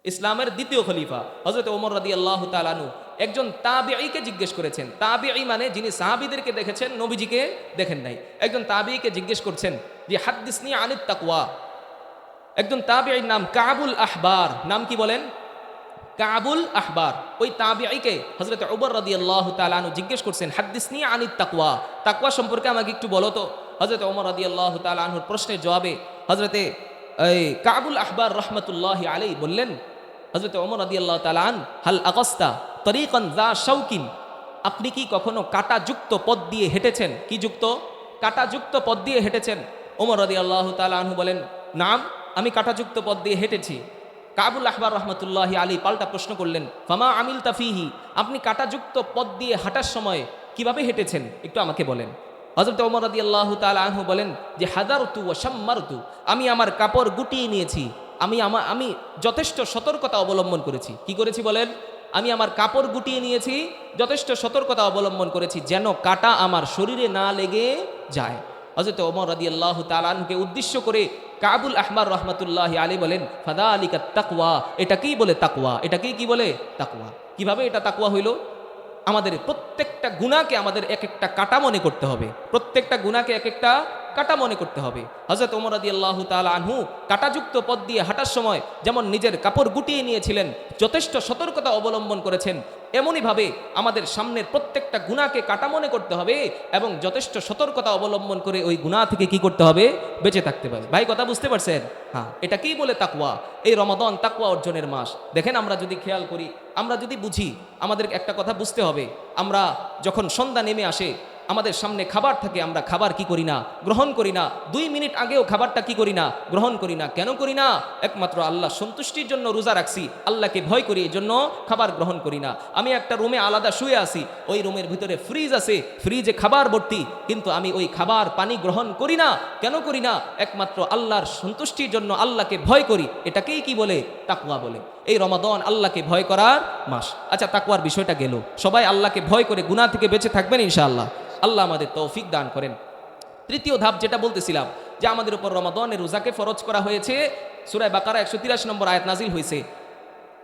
ইসলামের দ্বিতীয় খলিফা হযরত ওমর রাদিয়াল্লাহু তাআলা আনহু একজন তাবিঈকে জিজ্ঞেস করেছেন। তাবিঈ মানে যিনি সাহাবীদেরকে দেখেছেন, নবীজিকে দেখেন নাই। একজন তাবিঈকে জিজ্ঞেস করছেন যে হাদ্দিসনি আনিত তাকওয়া। একজন তাবিঈর নাম কাবুল আহবার। নাম কি বলেন? কাবুল আহবার। ওই তাবিঈকে হযরত ওমর রাদিয়াল্লাহু তাআলা আনহু জিজ্ঞেস করছেন হাদ্দিসনি আনিত তাকওয়া, তাকওয়া সম্পর্কে আমাকে একটু বলো তো। হযরত ওমর রাদিয়াল্লাহু তাআলা আনহুর প্রশ্নের জবাবে হযরতে এই কাবুল আহবার রাহমাতুল্লাহি আলাইহি বললেন, হযরত ওমর রাদিয়াল্লাহু তাআলা আন হাল আকাস্তা তরিকান যা শাওকিন, আপনি কি কখনো কাঁটাযুক্ত পথ দিয়ে হেঁটেছেন? কি যুক্ত? কাঁটাযুক্ত পথ দিয়ে হেঁটেছেন? ওমর রাদিয়াল্লাহু তাআলা আনহু বলেন, নাম, আমি কাঁটাযুক্ত পথ দিয়ে হেঁটেছি। কাবুল আহবার রহমতুল্লাহি আলী পাল্টা প্রশ্ন করলেন, ফামা আমিল তাফিহি, আপনি কাঁটাযুক্ত পথ দিয়ে হাঁটার সময় কিভাবে হেঁটেছেন একটু আমাকে বলেন। হযরত ওমর রাদিয়াল্লাহু তাআলা আনহু বলেন যে হাদারতু ওয়া শাম্মারতু, আমি আমার কাপড় গুটিয়ে নিয়েছি, আমি যথেষ্ট সতর্কতা অবলম্বন করেছি। কি করেছি বলেন? আমি আমার কাপড় গুটিয়ে নিয়েছি, যথেষ্ট সতর্কতা অবলম্বন করেছি যেন কাঁটা আমার শরীরে না লেগে যায়। হযরত ওমর রাদিয়াল্লাহু তাআলা আনহুকে উদ্দেশ্য করে কাবুল আহবার রহমতুল্লাহি আলাইহি বলেন, ফাযালিকা তাকওয়া, এটাকেই বলে তাকওয়া। এটাকেই কি বলে? তাকওয়া। কিভাবে এটা তাকওয়া হইল? আমাদের প্রত্যেকটা গুনাহকে আমাদের এক একটা কাটা মনে করতে হবে। প্রত্যেকটা গুনাহকে এক একটা কাটা মনে করতে হবে। হযরত ওমর রাদিয়াল্লাহু তাআলা আনহু কাটাযুক্ত পথ দিয়ে হাঁটার সময় যেমন নিজের কাপড় গুটিয়ে নিয়েছিলেন, যথেষ্ট সতর্কতা অবলম্বন করেছেন, এমনইভাবে আমাদের সামনের প্রত্যেকটা গুনাহকে কাটা মনে করতে হবে এবং যথেষ্ট সতর্কতা অবলম্বন করে ওই গুনাহ থেকে কি করতে হবে? বেঁচে থাকতে হবে। ভাই কথা বুঝতে পারছেন? হ্যাঁ, এটাকেই বলে তাকওয়া। এই রমাদান তাকওয়া অর্জনের মাস। দেখেন, আমরা যদি খেয়াল করি, আমরা যদি বুঝি, আমাদের একটা কথা বুঝতে হবে, আমরা যখন সন্ধ্যা নেমে আসে আমাদের সামনে খাবার থাকে, আমরা খাবার কি করি না? গ্রহণ করি না। 2 মিনিট আগেও খাবারটা কি করি না? গ্রহণ করি না। কেন করি না? একমাত্র আল্লাহ সন্তুষ্টির জন্য রোজা রাখছি, আল্লাহকে ভয় করি, এই জন্য খাবার গ্রহণ করি না। আমি একটা রুমে আলাদা শুয়ে আছি, ওই রুমের ভিতরে ফ্রিজ আছে, ফ্রিজে খাবার ভর্তি, কিন্তু আমি ওই খাবার পানি গ্রহণ করি না। কেন করি না? একমাত্র আল্লাহর সন্তুষ্টির জন্য, আল্লাহকে ভয় করি। এটাকেই কি বলে? তাকওয়া বলে। এই রমাদান আল্লাহকে ভয় করার মাস। আচ্ছা, তাকওয়ার বিষয়টা গেল। সবাই আল্লাহকে ভয় করে গুনাহ থেকে বেঁচে থাকবেন ইনশাআল্লাহ। আল্লাহ আমাদের তৌফিক দান করেন। তৃতীয় ধাপ যেটা বলতেছিলাম, যে আমাদের উপর রমাদানের রোজাকে ফরজ করা হয়েছে। সূরা বাকারা 183 নম্বর আয়াত নাজিল হয়েছে,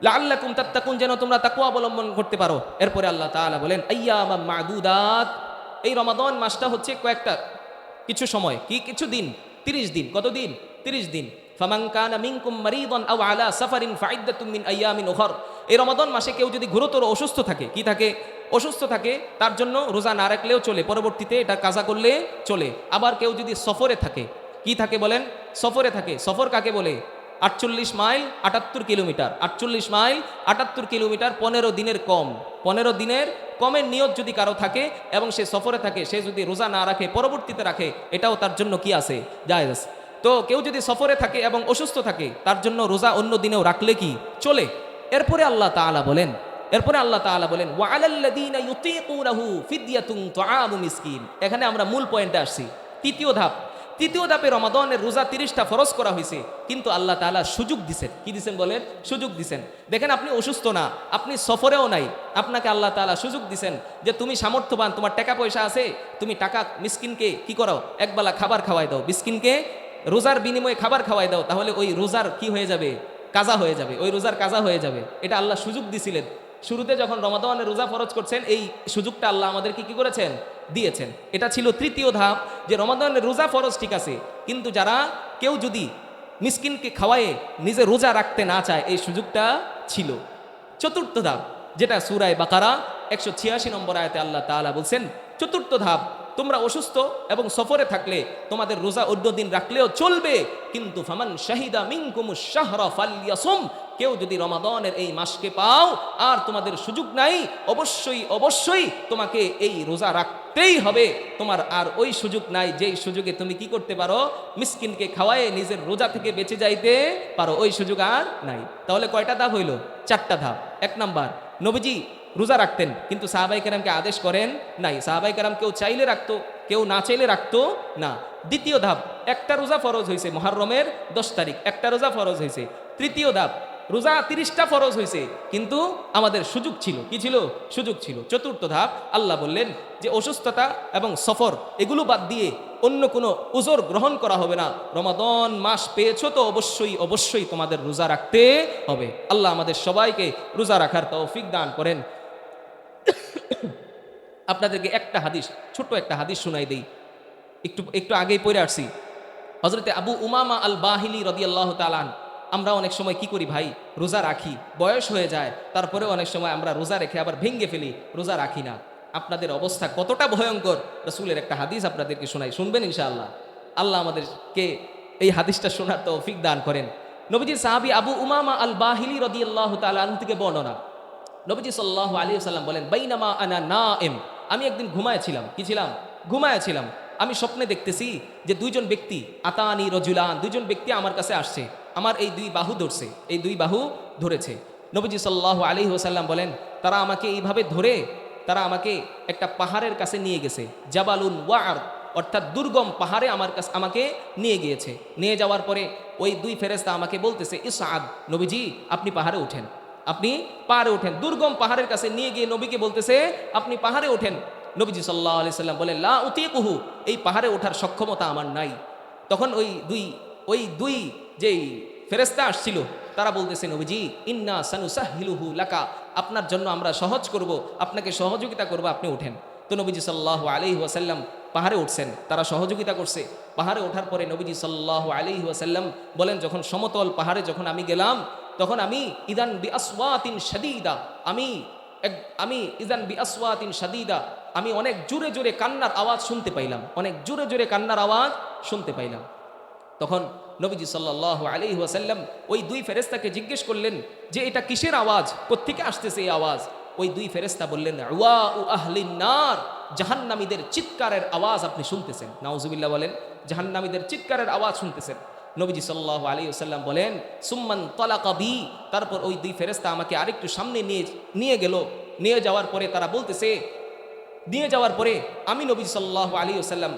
লাআল্লাকুম তাত্তাকুন, যেন তোমরা তাকওয়া অবলম্বন করতে পারো। এরপরে আল্লাহ তাআলা বলেন আইয়ামাম মা'দুদাত, এই রমাদান মাসটা হচ্ছে কয়েকটা কিছু সময়, কি কিছু দিন, 30 দিন। কত দিন? 30 দিন। ফামান কানা মিনকুম মারিদান আও আলা সাফারিন ফাইদ্দাতুম মিন আইয়ামিন উখর, এই রমাদান মাসে কেউ যদি গুরুতর অসুস্থ থাকে, কি থাকে? অসুস্থ থাকে, তার জন্য রোজা না রাখলেও চলে, পরবর্তীতে এটা কাজা করলে চলে। আবার কেউ যদি সফরে থাকে, কি থাকে বলেন? সফরে থাকে। সফর কাকে বলে? 48 মাইল 78 কিলোমিটার, 48 মাইল 78 কিলোমিটার, 15 দিনের কম। 15 দিনের কমের নিয়ত যদি কারো থাকে এবং সে সফরে থাকে, সে যদি রোজা না রাখে পরবর্তীতে রাখে, এটাও তার জন্য কি আছে? জায়েজ আছে। তো কেউ যদি সফরে থাকে এবং অসুস্থ থাকে, তার জন্য রোজা অন্য দিনেও রাখলে কি চলে। এরপরে আল্লাহ তাআলা বলেন, ওয়া আলাল্লাযীনা ইউতীকুনাহু ফিদয়াতুন তুআমু মিসকিন। এখানে আমরা মূল পয়েন্টে আসছি। তৃতীয় ধাপে রমাদানের রোজা 30টা ফরজ করা হয়েছে, কিন্তু আল্লাহ তাআলা সুযোগ দিছেন। কি দিছেন বলেন? সুযোগ দিছেন। দেখেন, আপনি অসুস্থ না, আপনি সফরেও নাই, আপনাকে আল্লাহ তাআলা সুযোগ দিছেন যে তুমি সামর্থ্যবান, তোমার টাকা পয়সা আছে, তুমি টাকা মিসকিনকে কি করো? একবেলা খাবার খাওয়াই দাও, মিসকিনকে রোজার বিনিময়ে খাবার খাওয়াই দাও, তাহলে ওই রোজার কি হয়ে যাবে? কাজা হয়ে যাবে, ওই রোজার কাজা হয়ে যাবে। এটা আল্লাহ সুযোগ দিছিলেন। শুরুতে যখন রমাদানের রোজা ফরজ করছেন, এই সুযোগটা আল্লাহ আমাদেরকে কি করেছেন? দিয়েছেন। এটা ছিল তৃতীয় ধাপ, যে রমাদানের রোজা ফরজ ঠিক আছে, কিন্তু যারা কেউ যদি মিসকিনকে খাওয়ায়ে নিজে রোজা রাখতে না চায়, এই সুযোগটা ছিল। চতুর্থ ধাপ, যেটা সূরা বাকারা 186 নম্বর আয়াতে আল্লাহ তাআলা বলছেন, চতুর্থ ধাপ, তোমরা অসুস্থ এবং সফরে থাকলে তোমাদের রোজা অন্য দিন রাখলেও চলবে, কিন্তু ফামান শাহিদা মিনকুমুশ শাহরা ফালইয়াসুম, কেউ যদি রমাদানের এই মাসকে পাও আর তোমাদের সুযোগ নাই, অবশ্যই তোমাকে এই রোজা রাখতেই হবে। তোমার আর ওই সুযোগ নাই যেই সুযোগে তুমি কি করতে পারো? মিসকিনকে খাওয়ায়ে নিজের রোজা থেকে বেঁচে যাইতে পারো, ওই সুযোগ আর নাই। তাহলে কয়টা ধাপ হইল? 4টা ধাপ। 1 নাম্বার, নবীজি রোজা রাখতেন, কিন্তু সাহাবায়ে কেরামকে আদেশ করেন নাই। সাহাবায়ে কেরাম কেউ চাইলে রাখতো, কেউ না চাইলে রাখতো না। দ্বিতীয় ধাপ, একটা রোজা ফরজ হয়েছে মুহররমের 10 তারিখ, একটা রোজা ফরজ হয়েছে। তৃতীয় ধাপ, রোজা 30টা ফরজ হয়েছে, কিন্তু আমাদের সুযোগ ছিল। কি ছিল? সুযোগ ছিল। চতুর্থ ধাপ, আল্লাহ বললেন যে অসুস্থতা এবং সফর এগুলো বাদ দিয়ে অন্য কোনো উজর গ্রহণ করা হবে না। রমাদান মাস পেয়েছো তো অবশ্যই অবশ্যই তোমাদের রোজা রাখতে হবে। আল্লাহ আমাদের সবাইকে রোজা রাখার তৌফিক দান করেন। আপনাদেরকে একটা হাদিস, ছোট্ট একটা হাদিস শুনাই দেই, একটু একটু আগেই পড়ে আসছি। হজরতে আবু উমামা আল বাহিলি রাদিয়াল্লাহু তাআলা আনহু। আমরা অনেক সময় কি করি ভাই, রোজা রাখি, বয়স হয়ে যায়, তারপরেও অনেক সময় আমরা রোজা রেখে আবার ভেঙে ফেলি, রোজা রাখি না। আপনাদের অবস্থা কতটা ভয়ঙ্কর, রাসূলের একটা হাদিস আপনাদেরকে শোনাই, শুনবেন ইনশাআল্লাহ। আল্লাহ আমাদেরকে এই হাদিসটা শোনার তৌফিক দান করেন। নবীজির সাহাবী আবু উমামা আল বাহিলি রাদিয়াল্লাহু তাআলা আনহু থেকে বর্ণনা, নবীজি সাল্লাল্লাহু আলাইহি ওয়াসাল্লাম বলেন, বাইনামা আনা নাইম, আমি একদিন ঘুমায়েছিলাম, কি ছিলাম, ঘুমায়েছিলাম। আমি স্বপ্নে দেখতেছি যে দুইজন ব্যক্তি, আতানি রজুলান, দুইজন ব্যক্তি আমার কাছে আসছে, আমার এই দুই বাহু ধরছে, এই দুই বাহু ধরেছে। নবীজি সাল্লাল্লাহু আলাইহি ওয়াসাল্লাম বলেন, তারা আমাকে এইভাবে ধরে তারা আমাকে একটা পাহাড়ের কাছে নিয়ে গেছে, জাবালুন ওয়ার, অর্থাৎ দুর্গম পাহাড়ে আমাকে নিয়ে গিয়েছে। নিয়ে যাওয়ার পরে ওই দুই ফেরেশতা আমাকে বলতেছে, ইসআদ, নবীজি আপনি পাহাড়ে ওঠেন, আপনি পাহাড়ে ওঠেন। দুর্গম পাহাড়ের কাছে নিয়ে গিয়ে নবীকে বলতেছে আপনি পাহাড়ে ওঠেন। নবীজি সাল্লাল্লাহু আলাইহি সাল্লাম বলেন, লা উতীকুহু, এই পাহাড়ে ওঠার সক্ষমতা আমার নাই। তখন ওই দুই যেই ফেরেশতা আসছিল তারা বলতেছে, নবীজি ইন্না সানুসাহিলুহু লাকা, আপনার জন্য আমরা সহজ করব, আপনাকে সহযোগিতা করব, আপনি ওঠেন। তো নবীজি সাল্লাল্লাহু আলাইহি ওয়াসাল্লাম পাহাড়ে উঠছেন, তারা সহযোগিতা করছে। পাহাড়ে ওঠার পরে নবীজি সাল্লাল্লাহু আলাইহি ওয়াসাল্লাম বলেন, যখন সমতল পাহাড়ে যখন আমি গেলাম, তখন আমি ইদান বি আসওয়াতিন শাদীদা, আমি ইদান বি আসওয়াতিন শাদীদা, আমি অনেক জোরে জোরে কান্নার আওয়াজ শুনতে পাইলাম, অনেক জোরে জোরে কান্নার আওয়াজ শুনতে পাইলাম। তখন নবীজি সাল্লাল্লাহু আলাইহি ওয়াসাল্লাম ওই দুই ফেরেশতাকে জিজ্ঞেস করলেন যে এটা কিসের আওয়াজ, কোত্থেকে আসতেছে এই আওয়াজ? ওই দুই ফেরেশতা বললেন, ওয়াউ আহলিন নার, জাহান্নামীদের চিৎকারের আওয়াজ আপনি শুনতেছেন। নাউজুবিল্লাহ বলেন, জাহান্নামীদের চিৎকারের আওয়াজ শুনতেছেন। নবীজি সাল্লাল্লাহু আলাইহি ওয়াসাল্লাম বলেন, সুম্মান তালাকা বি, তারপর ওই দুই ফেরেশতা আমাকে আরেকটু সামনে নিয়ে গেল। নিয়ে যাওয়ার পরে তারা বলতেছে, নিয়ে যাওয়ার পরে আমি নবীজি সাল্লাল্লাহু আলাইহি ওয়াসাল্লাম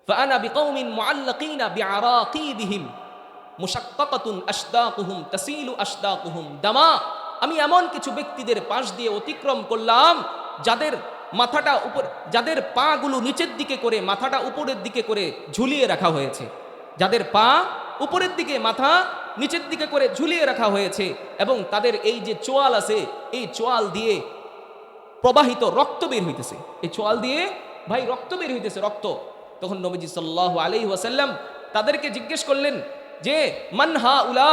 فأنا بقوم معلقين بعراقيبهم مشققة أشداقهم تسيل أشداقهم دما, আমি এমন কিছু ব্যক্তিদের পাশ দিয়ে অতিক্রম করলাম যাদের মাথাটা উপর, যাদের পাগুলো নিচের দিকে করে মাথাটা উপরের দিকে করে ঝুলিয়ে রাখা হয়েছে, যাদের পা উপরের দিকে মাথা নিচের দিকে করে ঝুলিয়ে রাখা হয়েছে, এবং তাদের এই যে চোয়াল আছে এই চোয়াল দিয়ে প্রবাহিত রক্ত বের হইতেছে, এই চোয়াল দিয়ে ভাই রক্ত বের হইতেছে, রক্ত। তখন নবীজি সাল্লাল্লাহু আলাইহি ওয়াসাল্লাম তাদেরকে জিজ্ঞেস করলেন যে মান হাউলা,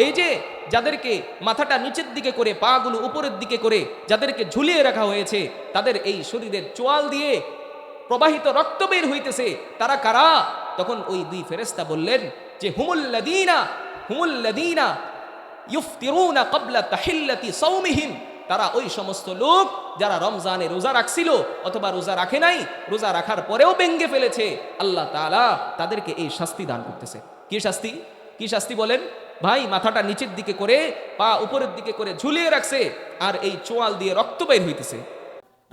এই যে যাদেরকে মাথাটা নিচের দিকে করে পাগুলো উপরের দিকে করে যাদেরকে ঝুলিয়ে রাখা হয়েছে, তাদের এই শরীরের চোয়াল দিয়ে প্রবাহিত রক্ত বের হইতেছে, তারা কারা? তখন ওই দুই ফেরেশতা বললেন যে হুমুল্লাযীনা ইফতিরুনা ক্বাবলা তাহিল্লাতি সাওমিহিম, তারা ওই সমস্ত লোক যারা রমজানে রোজা রাখছিল অথবা রোজা রাখে নাই, রোজা রাখার পরেও ভেঙে ফেলেছে। আল্লাহ তাআলা তাদেরকে এই শাস্তি দান করতেছে। কি শাস্তি? কি শাস্তি বলেন ভাই? মাথাটা নিচের দিকে করে পা উপরের দিকে করে ঝুলিয়ে রাখছে আর এই চোয়াল দিয়ে রক্ত বের হইতেছে।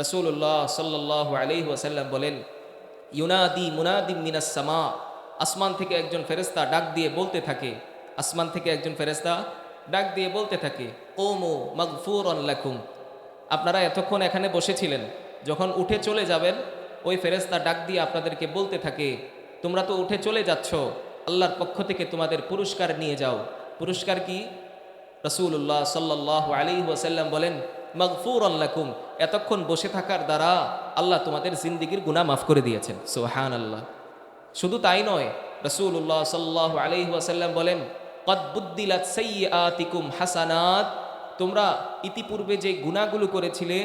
রাসূলুল্লাহ সাল্লাল্লাহু আলাইহি ওয়াসাল্লাম বলেন, ইউনাদি মুনাদিম মিনাস সামা, আসমান থেকে একজন ফেরেশতা ডাক দিয়ে বলতে থাকে, আসমান থেকে একজন ফেরেশতা ডাক দিয়ে বলতে থাকে, ওমো মাগফুরান লাকুম, আপনারা এতক্ষণ এখানে বসেছিলেন, যখন উঠে চলে যাবেন ওই ফেরেশতা ডাক দিয়ে আপনাদেরকে বলতে থাকে, তোমরা তো উঠে চলে যাচ্ছ, আল্লাহর পক্ষ থেকে তোমাদের পুরস্কার নিয়ে যাও। পুরস্কার কি? রাসূলুল্লাহ সাল্লাল্লাহু আলাইহি ওয়াসাল্লাম বলেন, মাগফুরান লাকুম, এতক্ষণ বসে থাকার দ্বারা আল্লাহ তোমাদের জিন্দেগীর গুনাহ মাফ করে দিয়েছেন। সুবহানাল্লাহ। শুধু তাই নয়, রাসূলুল্লাহ সাল্লাল্লাহু আলাইহি ওয়াসাল্লাম বলেন, কদ বুদ্দিলাত সাইয়্যাতিকুম হাসানাত, তোমরা ইতিপূর্বে যে গুনাহগুলো করেছিলে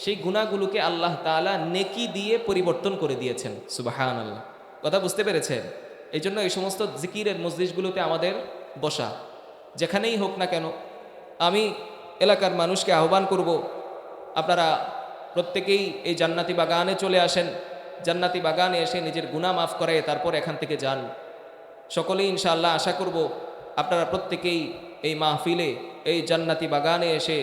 সেই গুনাহগুলোকে আল্লাহ তাআলা নেকি দিয়ে পরিবর্তন করে দিয়েছেন। সুবহানাল্লাহ। কথা বুঝতে পেরেছেন? এই জন্য এই সমস্ত জিকিরের মজলিসগুলোতে আমাদের বসা, যেখানেই হোক না কেন। আমি এলাকার মানুষকে আহ্বান করব, আপনারা প্রত্যেকেই এই জান্নাতি বাগানে চলে আসেন, জান্নাতি বাগানে এসে নিজের গুনাহ মাফ করে তারপর এখান থেকে যান। সকলেই ইনশাআল্লাহ আশা করব আপনারা প্রত্যেকেই এই মাহফিলে, এই জান্নাতি বাগানে এসে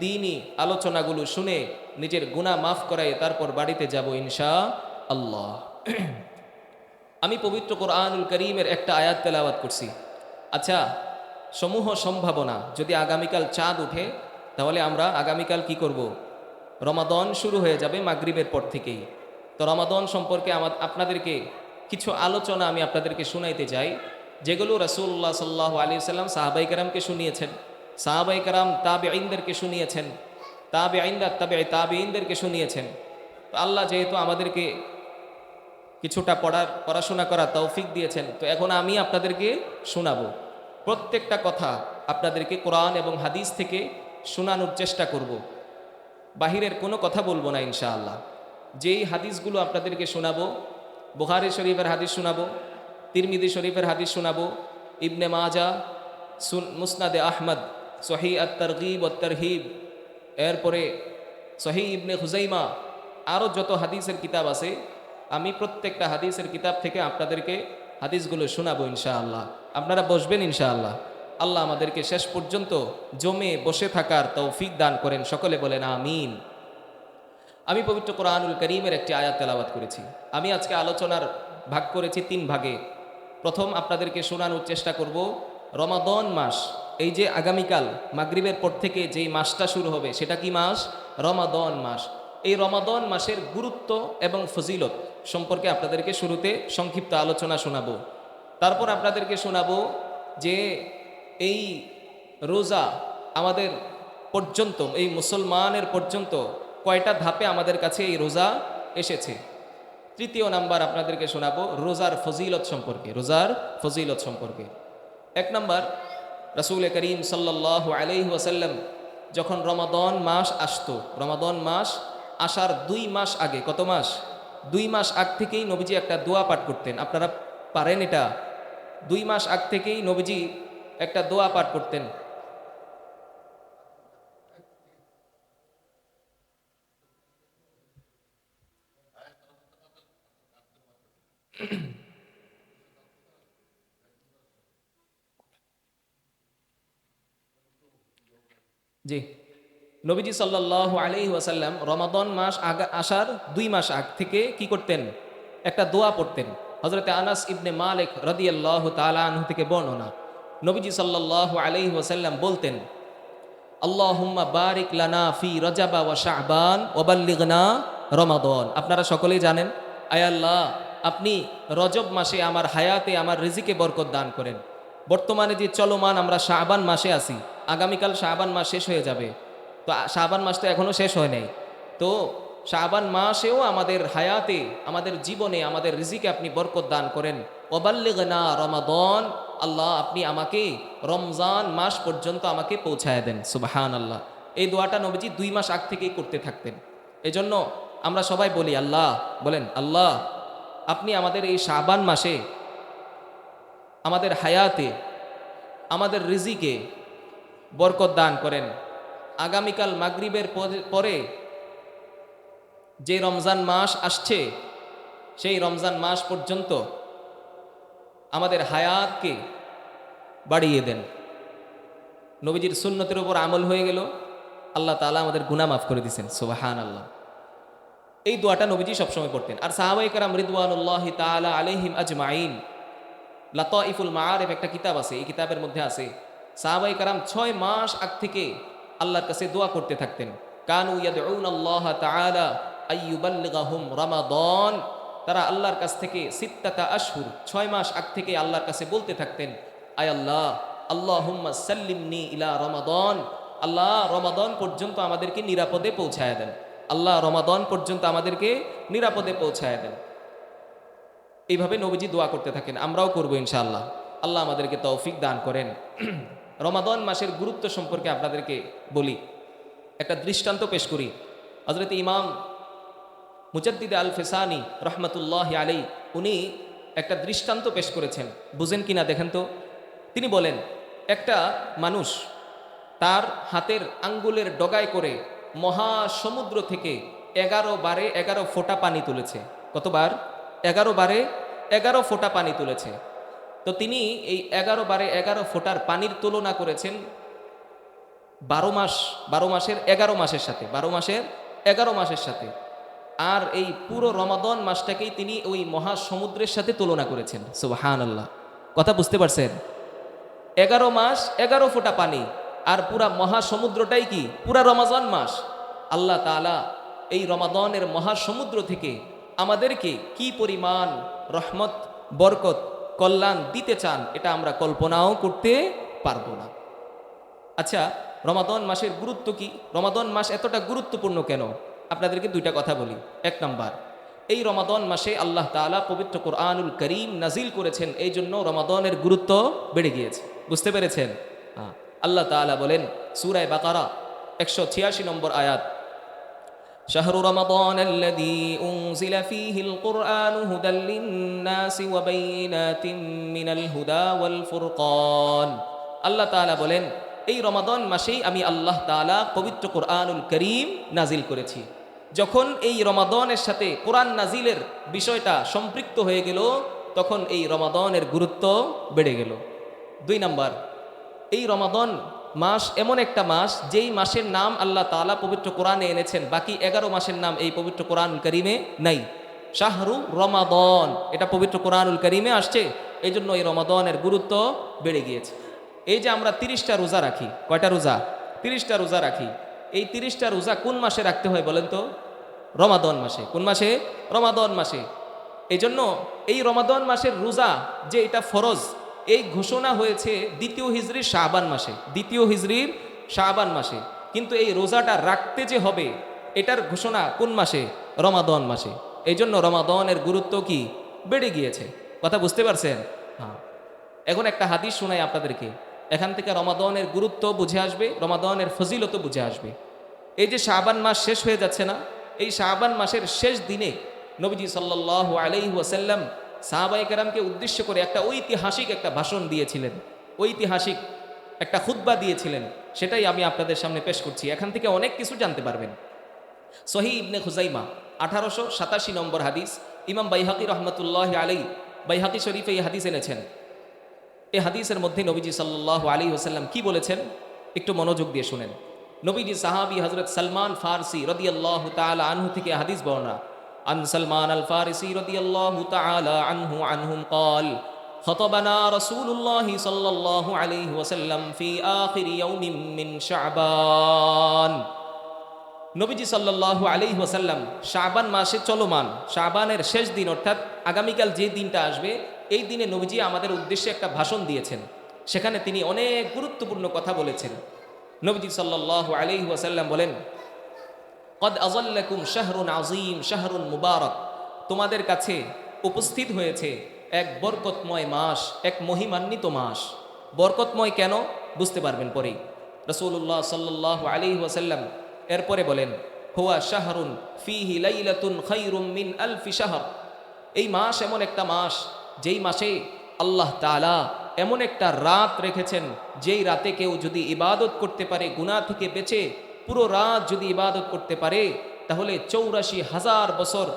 দ্বীনি আলোচনাগুলো শুনে নিজের গুনাহ মাফ করায় তারপর বাড়িতে যাব ইনশাআল্লাহ। আমি পবিত্র কোরআনুল কারীমের একটা আয়াত তেলাওয়াত করছি। আচ্ছা, সমূহ সম্ভাবনা, যদি আগামীকাল চাঁদ উঠে তাহলে আমরা আগামীকাল কি করব? রমাদান শুরু হয়ে যাবে মাগরিবের পর থেকেই। তো রমাদান সম্পর্কে আপনাদেরকে কিছু আলোচনা আমি আপনাদেরকে শুনাইতে চাই, যেগুলো রাসূলুল্লাহ সাল্লাল্লাহু আলাইহি সাল্লাম সাহাবায়ে কেরামকে শুনিয়েছেন, সাহাবায়ে কেরাম তাবেঈনদেরকে শুনিয়েছেন, তাবেঈনরা তাবেঈনদেরকে শুনিয়েছেন। তো আল্লাহ যেহেতু আমাদেরকে কিছুটা পড়াশোনা করা তৌফিক দিয়েছেন, তো এখন আমি আপনাদেরকে শোনাবো। প্রত্যেকটা কথা আপনাদেরকে কোরআন এবং হাদিস থেকে শোনানোর চেষ্টা করব। বাহিরের কোনো কথা বলবো না ইনশাআল্লাহ। যেই হাদিসগুলো আপনাদেরকে শোনাবো, বুখারী শরীফের হাদিস শোনাবো, তিরমিজি শরীফের হাদিস শোনাবো, ইবনে মাজা, মুসনাদে আহমদ, সহি আত-তারগীব ওয়াত তারহিব, এরপরে সহি ইবনে খুজাইমা, আরও যত হাদিসের কিতাব আছে, আমি প্রত্যেকটা হাদিসের কিতাব থেকে আপনাদেরকে হাদিসগুলো শোনাবো ইনশাআল্লাহ। আপনারা বসবেন ইনশাআল্লাহ। আল্লাহ আমাদেরকে শেষ পর্যন্ত জমে বসে থাকার তৌফিক দান করেন, সকলে বলেন আমিন। আমি পবিত্র কোরআনুল করিমের একটি আয়াত তেলাওয়াত করেছি। আমি আজকে আলোচনার ভাগ করেছি 3 ভাগে। প্রথম আপনাদেরকে শোনানোর চেষ্টা করব রমাদান মাস। এই যে আগামীকাল মাগরিবের পর থেকে যেই মাসটা শুরু হবে, সেটা কি মাস? রমাদান মাস। এই রমাদান মাসের গুরুত্ব এবং ফজিলত সম্পর্কে আপনাদেরকে শুরুতে সংক্ষিপ্ত আলোচনা শোনাবো। তারপর আপনাদেরকে শোনাবো যে এই রোজা আমাদের পর্যন্ত, এই মুসলমানের পর্যন্ত কয়টা ধাপে আমাদের কাছে এই রোজা এসেছে। তৃতীয় নাম্বার আপনাদেরকে শোনাবো রোজার ফজিলত সম্পর্কে, রোজার ফজিলত সম্পর্কে। 1 নাম্বার, রাসূল করিম সাল্লাল্লাহু আলাইহি ওয়াসাল্লাম যখন রমাদান মাস আসতো, রমাদান মাস আসার 2 মাস আগে, কত মাস? 2 মাস আগ থেকেই নবীজি একটা দোয়া পাঠ করতেন। আপনারা পারেন এটা? 2 মাস আগ থেকেই নবীজি একটা দোয়া পাঠ করতেন। জি, নবীজি সাল্লাল্লাহু আলাইহি ওয়াসাল্লাম রমাদান মাস আসার 2 মাস আগ থেকে কি করতেন? একটা দোয়া পড়তেন। হযরতে আনাস ইবনে মালিক রাদিয়াল্লাহু তাআলা আনহু থেকে বর্ণনা, নবীজি সাল্লাল্লাহু আলাইহি ওয়াসাল্লাম বলতেন, আল্লাহুম্মা বারিক লানা ফি রজাবা ওয়া শাবান ওয়া বাল্লিগনা রমাদান। আপনারা সকলেই জানেন, আয় আল্লাহ, আপনি রজব মাসে আমার হায়াতে, আমার রিজিকে বরকত দান করেন। বর্তমানে যে চলমান আমরা শাবান মাসে আছি, আগামীকাল শাবান মাস শেষ হয়ে যাবে। তো শাবান মাস তো এখনও শেষ হয় নাই। তো শাবান মাসেও আমাদের হায়াতে, আমাদের জীবনে, আমাদের রিজিকে আপনি বরকত দান করেন। ওয়াবাল্লিগনা রমাদান, আল্লাহ আপনি আমাকে রমজান মাস পর্যন্ত আমাকে পৌঁছায় দেন। সুবহানাল্লাহ। এই দোয়াটা নবীজি 2 মাস আগ থেকেই করতে থাকতেন। এজন্য আমরা সবাই বলি আল্লাহ, বলেন আল্লাহ, আপনি আমাদের এই শাবান মাসে, আমাদের হায়াতে, আমাদের রিজিকে বরকত দান করেন। আগামীকাল মাগরিবের পরে যে রমজান মাস আসছে, সেই রমজান মাস পর্যন্ত আমাদের হায়াতকে বাড়িয়ে দেন। নবীজির সুন্নতের উপর আমল হয়ে গেল, আল্লাহ তাআলা আমাদের গুনাহ মাফ করে দিয়েছেন। সুবহানাল্লাহ। এই দোয়াটা নবীজি সবসময় পড়তেন। আর সাহাবায়ে কেরাম রিদওয়ানুল্লাহি তাআলা আলাইহিম আজমাইন, লাতাইফুল মাআরিফ একটা কিতাব আছে, এই কিতাবের মধ্যে আছে সাহাবায়ে কেরাম 6 মাস আগ থেকে আল্লাহর কাছে দোয়া করতে থাকতেন। কানু ইয়াদউনাল্লাহ তাআলা আইয়ুবাল্লিগাহুম রমাদান। তারা আল্লাহর কাছ থেকে সিত্তাতা আশহুর, 6 মাস আগ থেকে আল্লাহর কাছে বলতে থাকতেন, আয় আল্লাহ, আল্লাহুম্মা সাল্লিমনি ইলা রমাদান, আল্লাহ রমাদান পর্যন্ত আমাদেরকে নিরাপদে পৌঁছায় দেন। আল্লাহ রমাদান পর্যন্ত আমাদেরকে নিরাপদে পৌঁছায় দেন। এইভাবে নবীজি দোয়া করতে থাকেন। আমরাও করব ইনশাআল্লাহ। আল্লাহ আমাদেরকে তৌফিক দান করেন। রমাদান মাসের গুরুত্ব সম্পর্কে আপনাদেরকে বলি, একটা দৃষ্টান্ত পেশ করি। হযরত ইমাম মুজাদ্দিদ আল ফিসানি রহমতুল্লাহ আলাই, উনি একটা দৃষ্টান্ত পেশ করেছেন, বুঝেন কিনা দেখেন তো। তিনি বলেন, একটা মানুষ তার হাতের আঙ্গুলের ডগায় করে মহাসমুদ্র থেকে 11 বারে 11 ফোঁটা পানি তুলেছে। কতবার? 11 বারে 11 ফোঁটা পানি তুলেছে। তো তিনি এই 11 বারে 11 ফোঁটার পানির তুলনা করেছেন 12 মাসের 11 মাসের সাথে, 12 মাসের 11 মাসের সাথে। আর এই পুরো রমাদান মাসটাকেই তিনি ওই মহাসমুদ্রের সাথে তুলনা করেছেন। সুবহানাল্লাহ। কথা বুঝতে পারছেন? 11 মাস 11 ফোঁটা পানি, আর পুরা মহাসমুদ্রটাই কি? পুরা রমাজান মাস। আল্লাহ তাআলা এই রমাদানের মহাসমুদ্র থেকে আমাদেরকে কি পরিমাণ রহমত, বরকত, কল্যাণ দিতে চান এটা আমরা কল্পনাও করতে পারবো না। আচ্ছা, রমাদান মাসের গুরুত্ব কি? রমাদান মাস এতটা গুরুত্বপূর্ণ কেন? আপনাদেরকে দুইটা কথা বলি। এক নাম্বার, এই রমাদান মাসে আল্লাহ তাআলা পবিত্র কোরআনুল করিম নাজিল করেছেন, এই জন্য রমাদানের গুরুত্ব বেড়ে গিয়েছে। বুঝতে পেরেছেন? হ্যাঁ, আল্লাহ তাআলা বলেন সূরা বাকারা 186 নম্বর আয়াত, শাহরু রমাদান আল্লাযী উনজিলা ফীহিল কুরআনু হুদাল লিন-নাসি ওয়া বাইয়িনাতিম মিনাল হুদা ওয়াল ফুরকান। আল্লাহ তাআলা বলেন এই রমাদান মাসেই আমি আল্লাহ তাআলা পবিত্র কোরআনুল করিম নাজিল করেছি। যখন এই রমাদানের সাথে কোরআন নাজিলের বিষয়টা সম্পৃক্ত হয়ে গেল, তখন এই রমাদানের গুরুত্ব বেড়ে গেল। দুই নাম্বার, এই রমাদান মাস এমন একটা মাস যেই মাসের নাম আল্লাহ তাআলা পবিত্র কোরআনে এনেছেন, বাকি 11 মাসের নাম এই পবিত্র কোরআনুল করিমে নাই। শাহরু রমাদান এটা পবিত্র কোরআনুল করিমে আসছে, এই জন্য এই রমাদানের গুরুত্ব বেড়ে গিয়েছে। এই যে আমরা 30টা রোজা রাখি, কয়টা রোজা? 30টা রোজা রাখি। এই 30টা রোজা কোন মাসে রাখতে হয় বলেন তো? রমাদান মাসে। কোন মাসে? রমাদান মাসে। এই জন্য এই রমাদান মাসের রোজা যে এটা ফরজ, এই ঘোষণা হয়েছে দ্বিতীয় হিজরির শাবান মাসে। দ্বিতীয় হিজরির শাবান মাসে। কিন্তু এই রোজাটা রাখতে যে হবে এটার ঘোষণা কোন মাসে? রমাদান মাসে। এই জন্য রমাদানের গুরুত্ব কি বেড়ে গিয়েছে। কথা বুঝতে পারছেন? হ্যাঁ, এখন একটা হাদিস শোনাই আপনাদেরকে, এখান থেকে রমাদানের গুরুত্ব বুঝে আসবে, রমাদানের ফজিলত বুঝে আসবে। এই যে শাবান মাস শেষ হয়ে যাচ্ছে না, এই শাবান মাসের শেষ দিনে নবীজি সাল্লাল্লাহু আলাইহি ওয়াসাল্লাম সাহাবায়ে কেরামকে উদ্দেশ্য করে একটা ঐতিহাসিক একটা ভাষণ দিয়েছিলেন, ঐতিহাসিক একটা খুতবা দিয়েছিলেন। সেটাই আমি আপনাদের সামনে পেশ করছি, এখান থেকে অনেক কিছু জানতে পারবেন। সহিহ ইবনে খুজাইমা 1887 নম্বর হাদিস, ইমাম বাইহাকি রহমতুল্লাহ আলাইহি বাইহাকি শরীফে এই হাদিস এনেছেন। এই হাদিসের মধ্যে নবীজি সাল্লাল্লাহু আলাইহি ওয়াসাল্লাম কি বলেছেন একটু মনোযোগ দিয়ে শুনেন। নবীজি সাহাবী হযরত সালমান ফারসি রাদিয়াল্লাহু তাআলা আনহু থেকে হাদিস বর্ণনা, আন সালমান আল ফারসি রাদিয়াল্লাহু তাআলা আনহুম قال خطبنا رسول الله صلى الله عليه وسلم في آخر يوم من شعبان। নবীজি সাল্লাল্লাহু আলাইহি ওয়াসাল্লাম শাবান মাসে চলমান শাবানের শেষ দিন, অর্থাৎ আগামীকাল যে দিনটা আসবে, এই দিনে নবীজি আমাদের উদ্দেশ্যে একটা ভাষণ দিয়েছেন। সেখানে তিনি অনেক গুরুত্বপূর্ণ কথা বলেছেন। নবীজি সাল্লাল্লাহু আলাইহি ওয়াসাল্লাম বলেন, কদ আযাল্লাকুম শাহরুন আযীম শাহরুন মুবারক, তোমাদের কাছে উপস্থিত হয়েছে এক বরকতময় মাস, এক মহিমান্বিত মাস। বরকতময় কেন বুঝতে পারবেন পরেই। রাসূলুল্লাহ সাল্লাল্লাহু আলাইহি ওয়াসাল্লাম এরপরে বলেন, হুয়া শাহরুন ফীহি লাইলাতুন খায়রুম মিন আলফি শাহর, এই মাস এমন একটা মাস যেই মাসে আল্লাহ তাআলা এমন একটা রাত রেখেছেন, যেই রাতে কেউ যদি ইবাদত করতে পারে, গুনাহ থেকে বেঁচে পুরো রাত যদি ইবাদত করতে পারে, তাহলে ৮৪,০০০ বছর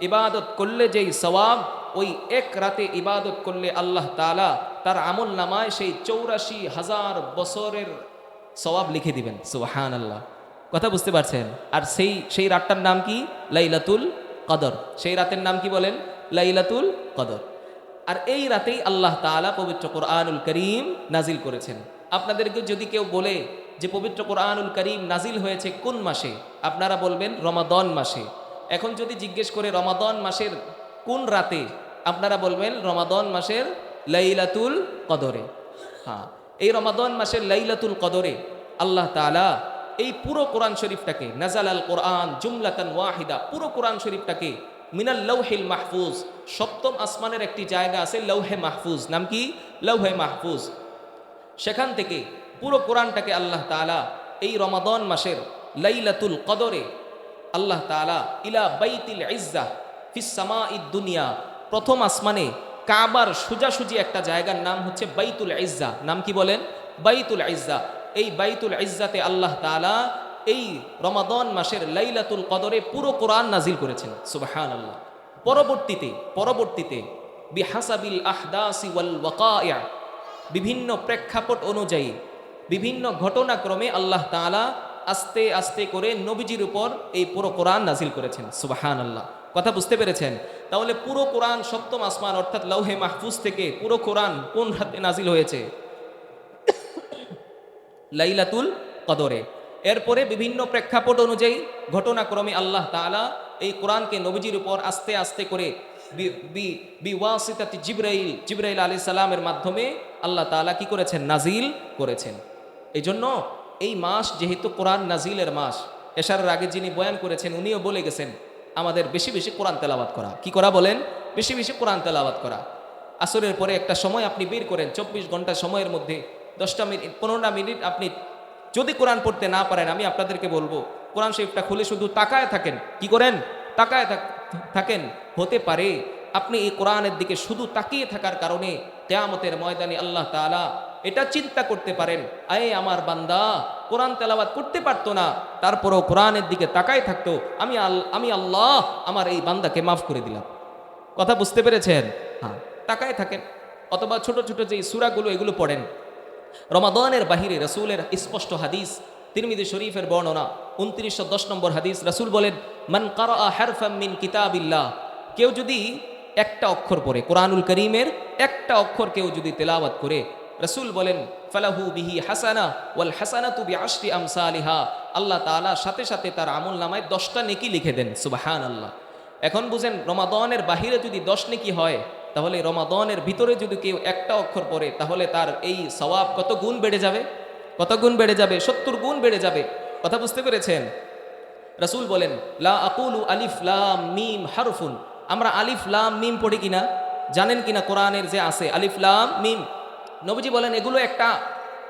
ইবাদত করলে যেই সওয়াব, ওই এক রাতে ইবাদত করলে আল্লাহ তাআলা তার আমল নামায় সেই ৮৪,০০০ বছরের সওয়াব লিখে দিবেন। সুবহানাল্লাহ, কথা বুঝতে পারছেন? আর সেই রাতটার নাম কি? লাইলাতুল কদর। সেই রাতের নাম কি বলেন? লাইলাতুল কদর। আর এই রাতেই আল্লাহ তাআলা পবিত্র কোরআনুল করিম নাজিল করেছেন। আপনাদেরকে যদি কেউ বলে যে পবিত্র কোরআনুল করিম নাজিল হয়েছে কোন মাসে, আপনারা বলবেন রমাদান মাসে। এখন যদি জিজ্ঞেস করে রমাদান মাসের কোন রাতে, আপনারা বলবেন রমাদান মাসের লাইলাতুল কদরে। হ্যাঁ, এই রমাদান মাসের লাইলাতুল কদরে আল্লাহ তাআলা এই পুরো কোরআন শরীফটাকে, নাজাল আল কোরআন জুমলাতান ওয়াহিদা, পুরো কোরআন শরীফটাকে মিনাল লাউহিল মাহফুজ, সপ্তম আসমানের একটি জায়গা আছে লৌহে মাহফুজ, নাম কি? লৌহে মাহফুজ। সেখান থেকে পুরো কোরআনটাকে আল্লাহ তাআলা এই রমাদান মাসের লাইলাতুল কদরে আল্লাহ তাআলা ইলা বাইতিল ইজ্জাহ ফিস সামাঈদ দুনিয়া, প্রথম আসমানে কাবার সোজাসুজি একটা জায়গার নাম হচ্ছে বাইতুল ইজ্জাহ। নাম কি বলেন? বাইতুল ইজ্জাহ। এই বাইতুল ইজ্জাতে আল্লাহ তাআলা এই রমাদান মাসের লাইলাতুল কদরে পুরো কোরআন নাজিল করেছেন। সুবহানাল্লাহ। পরবর্তীতে বিহাসাবিল আহদাসি ওয়াল ওয়াকায়া, বিভিন্ন প্রেক্ষাপট অনুযায়ী, বিভিন্ন ঘটনাক্রমে আল্লাহ তাআলা আস্তে আস্তে করে নবীজির উপর এই পুরো কোরআন নাজিল করেছেন। সুবহানাল্লাহ, কথা বুঝতে পেরেছেন? তাহলে পুরো কোরআন সপ্তম আসমান অর্থাৎ লৌহে মাহফুজ থেকে পুরো কোরআন কোন রাতে নাজিল হয়েছে? লাইলাতুল কদরে। এরপরে বিভিন্ন প্রেক্ষাপট অনুযায়ী ঘটনাক্রমে আল্লাহ তাআলা এই কোরআনকে নবীজির উপর আস্তে আস্তে করে বিওয়াসিতাতি জিবরাইল আলাইহিস সালামের মাধ্যমে আল্লাহ তাআলা কি করেছেন, নাজিল করেছেন। এই জন্য এই মাস যেহেতু কোরআন নাজিলের মাস, এশারের আগে যিনি বয়ান করেছেন উনিও বলে গেছেন আমাদের বেশি বেশি কোরআন তেলাওয়াত করা। কি করা বলেন? বেশি বেশি কোরআন তেলাওয়াত করা। আসরের পরে একটা সময় আপনি বের করেন, 24 ঘন্টা সময়ের মধ্যে 10টা মিনিট 15টা মিনিট আপনি যদি কোরআন পড়তে না পারেন, আমি আপনাদেরকে বলবো কোরআন শরীফটা খুলে শুধু তাকায় থাকেন। কি করেন? তাকায় থাকেন। হতে পারে আপনি এই কোরআনের দিকে শুধু তাকিয়ে থাকার কারণে কিয়ামতের ময়দানে আল্লাহ তাআলা এটা চিন্তা করতে পারেন, আয়ে আমার বান্দা কোরআন তেলাওয়াত করতে পারতো না, তারপরও কোরআনের দিকে তাকায় থাকতো, আমি আল্লাহ আমার এই বান্দাকে মাফ করে দিলাম। কথা বুঝতে পেরেছেন? হ্যাঁ, তাকায় থাকেন। অথবা ছোট ছোট যে সূরাগুলো এগুলো পড়েন। রমাদানের বাহিরে রাসূলের স্পষ্ট হাদিস, তিরমিজি শরীফের বর্ণনা 2910 নম্বর হাদিস, রাসূল বলেন, মান কারাআ হারফাম মিন কিতাবিল্লাহ, কেউ যদি একটা অক্ষর পড়ে, কোরআনুল করিমের একটা অক্ষর কেউ যদি তেলাওয়াত করে, রাসূল বলেন ফালাহু বিহি হাসানা ওয়াল হাসানাতু বিআশরি আমসালিহা, আল্লাহ তাআলা সাথে সাথে তার আমলনামায় 10টা নেকি লিখে দেন। সুবহানাল্লাহ। এখন বুঝেন, রমাদানের বাহিরে যদি 10 নেকি হয়, তাহলে রমাদানের ভিতরে যদি কেউ একটা অক্ষর পড়ে, তাহলে তার এই সওয়াব কত গুণ বেড়ে যাবে? কত গুণ বেড়ে যাবে? 70 গুণ বেড়ে যাবে। কথা বুঝতে পেরেছেন? রাসূল বলেন, লা আকুলু আলিফ লাম মিম হারফুন, আমরা আলিফ লাম মিম পড়ি কিনা? জানেন কিনা কোরআনের যে আছে আলিফ লাম মিম? নবীজি বলেন এগুলো একটা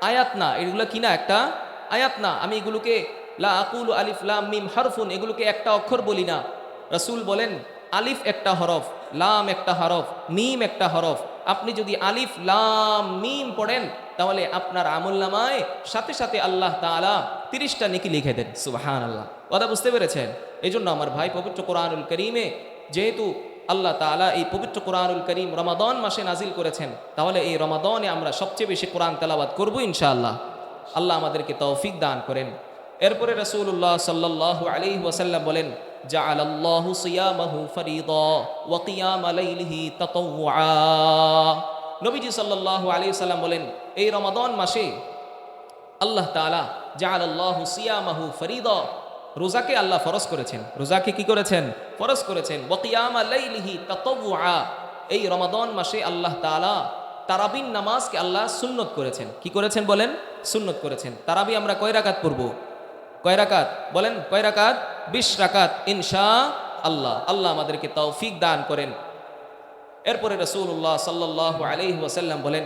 আয়াত না, এগুলো কিনা একটা আয়াত না, আমি এগুলোকে লা আকুলু আলিফ লাম মিম হারফুন, এগুলোকে একটা অক্ষর বলি না। রাসূল বলেন আলিফ একটা হরফ, লাম একটা হরফ, মিম একটা হরফ। আপনি যদি আলিফ লাম মিম পড়েন, তাহলে আপনার আমলনামায় সাথে সাথে আল্লাহ তাআলা 30টা নেকি লিখে দেন। সুবহানাল্লাহ। কথা বুঝতে পেরেছেন? এই জন্য আমার ভাই, পবিত্র কোরআনুল কারীমে যেহেতু আল্লাহ তাআলা এই পবিত্র কোরআনুল কারীম রমাদান মাসে নাজিল করেছেন, তাহলে এই রমাদানে আমরা সবচেয়ে বেশি কোরআন তেলাওয়াত করব ইনশাআল্লাহ। আল্লাহ আমাদেরকে তৌফিক দান করেন। এরপরে রাসূলুল্লাহ সাল্লাল্লাহু আলাইহি ওয়াসাল্লাম বলেন, জাআলাল্লাহু সিয়ামাহু ফারিদা ওয়া কিয়ামা লাইলিহি তাতাওউআ। নবীজি সাল্লাল্লাহু আলাইহি ওয়াসাল্লাম বলেন, এই রমাদান মাসে আল্লাহ তাআলা জাআলাল্লাহু সিয়ামাহু ফারিদা, রোজাকে আল্লাহ ফরজ করেছেন। রোজাকে কি করেছেন? ফরজ করেছেন। ওয়া কিয়ামা লাইলিহি তাতাওউআ, এই রমাদান মাসে আল্লাহ তাআলা তারাবিন নামাজকে আল্লাহ সুন্নত করেছেন। কি করেছেন বলেন? সুন্নত করেছেন। তারাবি আমরা কয় রাকাত পড়ব? কয় রাকাত বলেন? কয় রাকাত? 20 রাকাত ইনশাআল্লাহ। আল্লাহ আমাদেরকে তৌফিক দান করেন। এরপরে রাসূলুল্লাহ সাল্লাল্লাহু আলাইহি ওয়াসাল্লাম বলেন,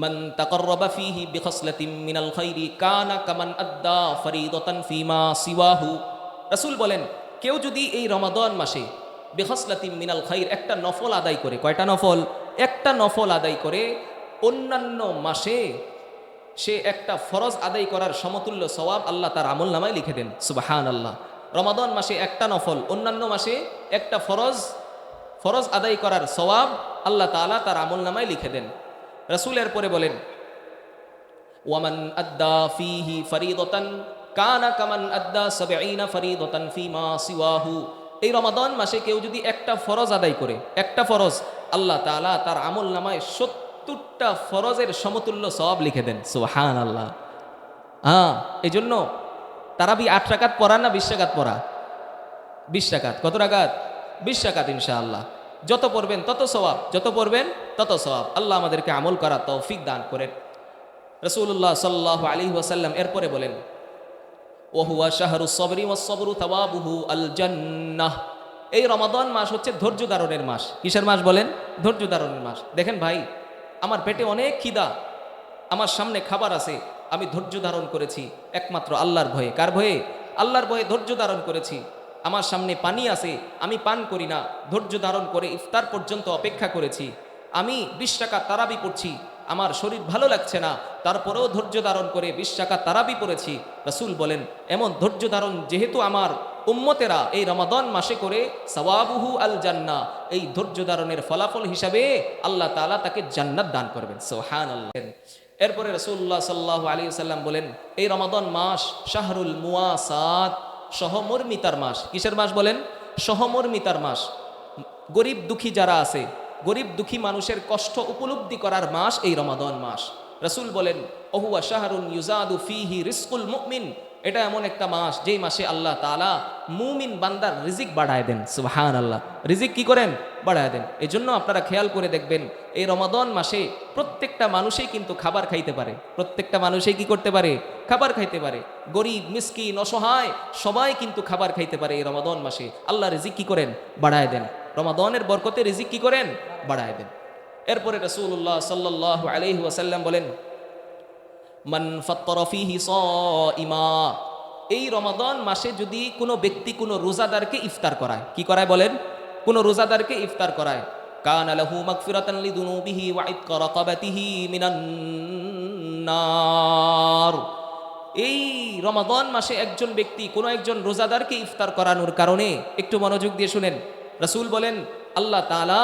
মান তাকাররাবা ফীহি বিখসলাতিন মিনাল খাইরি কানা কামান আদ্দা ফরিদাতান ফীমা সিওয়াহু। রাসূল বলেন, কেউ যদি এই রমাদান মাসে বিখসলাতিন মিনাল খাইর, একটা নফল আদায় করে, কয়টা নফল? একটা নফল আদায় করে, অন্যান্য মাসে সে একটা ফরজ আদায় করার সমতুল্য সওয়াব আল্লাহ তার আমলনামায় লিখে দেন। সুবহানাল্লাহ। রমাদান মাসে একটা নফল, অন্যান্য মাসে একটা ফরজ আদায় করার সওয়াব আল্লাহ তাআলা তার আমলনামায় লিখে দেন। রাসূলের পরে বলেন, ওয়ামান আদ্দা ফীহি ফরিদাতান কানা কামান আদ্দা 70 ফরিদাতান ফীমা সিওয়াহু। এই রমাদান মাসে কেউ যদি একটা ফরজ আদায় করে, একটা ফরজ, আল্লাহ তাআলা তার আমলনামায় 70টা ফরজের সমতুল্য সওয়াব লিখে দেন। সুবহানাল্লাহ। হ্যাঁ, এই জন্য তারাবি 8 রাকাত পড়া না 20 রাকাত পড়া? 20 রাকাত। কত রাকাত? 20 রাকাত ইনশাআল্লাহ। যত পড়বেন তত সওয়াব, যত পড়বেন তত সওয়াব। আল্লাহ আমাদেরকে আমল করার তৌফিক দান করেন। রাসূলুল্লাহ সাল্লাল্লাহু আলাইহি ওয়াসাল্লাম এরপরে বলেন, ওয়া হুয়া শাহরুস সাবরি ওয়াস সাবরু তাওয়াবুহু আল জান্নাহ। এই রমাদান মাস হচ্ছে ধৈর্য ধারণের মাস। কিসের মাস বলেন? ধৈর্য ধারণের মাস। দেখেন ভাই, আমার পেটে অনেক খিদা, আমার সামনে খাবার আছে, আমি ধৈর্য ধারণ করেছি একমাত্র আল্লাহর ভয়ে। কার ভয়ে? আল্লাহর ভয়ে ধৈর্য ধারণ করেছি। আমার সামনে পানি আছে, আমি পান করি না, ধৈর্য ধারণ করে ইফতার পর্যন্ত অপেক্ষা করেছি। আমি 20 রাকাত তারাবি পড়ছি, আমার শরীর ভালো লাগছে না, তারপরেও ধৈর্য ধারণ করে 20 রাকাত তারাবি পড়েছি। রাসূল বলেন, এমন ধৈর্য ধারণ যেহেতু আমার উম্মতেরা এই রমাদান মাসে করে, সাওয়াবুহু আল জান্নাহ, এই ধৈর্য ধারণের ফলাফল হিসাবে আল্লাহ তাআলা তাকে জান্নাত দান করবেন। সুবহানাল্লাহ। এরপরে রাসূলুল্লাহ সাল্লাল্লাহু আলাইহি ওয়াসাল্লাম বলেন, এই রমাদান মাস শাহরুল মুওয়াসাত, সহমর্মিতার মাস। কিসের মাস বলেন? সহমর্মিতার মাস। গরিব দুঃখী যারা আছে, গরিব দুঃখী মানুষের কষ্ট উপলব্ধি করার মাস এই রমাদান মাস। রাসূল বলেন ওহুয়া শাহরুন ইউজাদু ফিহি রিজকুল মুমিন, এটা এমন একটা মাস যেই মাসে আল্লাহ তাআলা মুমিন বান্দার রিজিক বাড়ায় দেন। সুবহানাল্লাহ, রিজিক কি করেন? বাড়ায় দেন। এই জন্য আপনারা খেয়াল করে দেখবেন এই রমাদান মাসে প্রত্যেকটা মানুষই কিন্তু খাবার খাইতে পারে, প্রত্যেকটা মানুষই কি করতে পারে? খাবার খাইতে পারে। গরিব, মিসকিন, অসহায় সবাই কিন্তু খাবার খাইতে পারে এই রমাদান মাসে। আল্লাহ রিজিক কি করেন? বাড়ায় দেন। রমাদানের বরকতে রিজিক কি করেন? বাড়ায় দেন। এরপরে রাসূলুল্লাহ সাল্লাল্লাহু আলাইহি ওয়াসাল্লাম বলেন মান ফাত্তারা ফীহি সাইমা, এই রমাদান মাসে যদি কোনো ব্যক্তি কোনো রোজাদারকে ইফতার করায়, কি করায় বলেন? কোনো রোজাদারকে ইফতার করায়, কানা লাহু মাগফিরাতান লিযুনুবিহি ওয়া ইতকা রাকাবাতিহি মিনান নার। এই রমাদান মাসে একজন ব্যক্তি কোনো একজন রোজাদারকে ইফতার করানোর কারণে, একটু মনোযোগ দিয়ে শুনেন, রাসূল বলেন আল্লাহ তাআলা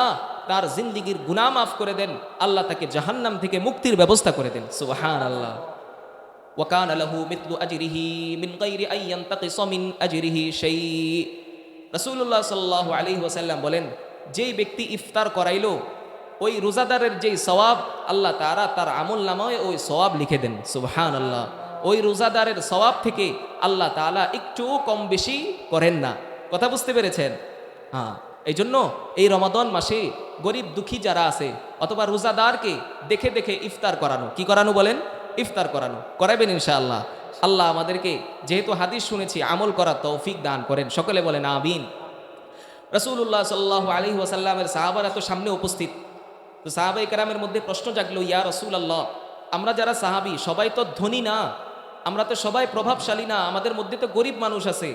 তার জিন্দিগির গুনাহ মাফ করে দেন, আল্লাহ তাকে জাহান্নাম থেকে মুক্তির ব্যবস্থা করে দেন। সুবহানাল্লাহ। ওয়া কানা লাহু মিথলু আজরিহি মিন গায়রি আন ইয়ানতাকিসা মিন আজরিহি শাই। রাসূলুল্লাহ সাল্লাল্লাহু আলাইহি ওয়াসাল্লাম বলেন যেই ব্যক্তি ইফতার করাইলো ওই রোজাদারের যেই সওয়াব আল্লাহ তাআলা তার আমলনামায় ওই সওয়াব লিখে দেন। সুবহানাল্লাহ। ওই রোজাদারের সওয়াব থেকে আল্লাহ তাআলা একটু কম বেশি করেন না। কথা বুঝতে পেরেছেন? হ্যাঁ, এই জন্য এই রমাদান মাসে গরিব দুঃখী যারা আছে অথবা রোজাদারকে দেখে দেখে ইফতার করানো, কি করানো বলেন? ইফতার করানো। করাবেন ইনশাআল্লাহ। আল্লাহ আমাদেরকে যেহেতু হাদিস শুনেছি আমল করার তৌফিক দান করেন, সকলে বলেন আমিন। রাসূলুল্লাহ সাল্লাল্লাহু আলাইহি ওয়াসাল্লামের সাহাবারা তো সামনে উপস্থিত, তো সাহাবায়ে কেরামের মধ্যে প্রশ্ন জাগলো, ইয়া রাসূলুল্লাহ, আমরা যারা সাহাবী সবাই তো ধনী না, আমরা তো সবাই প্রভাবশালী না, আমাদের মধ্যে তো গরিব মানুষ আছে।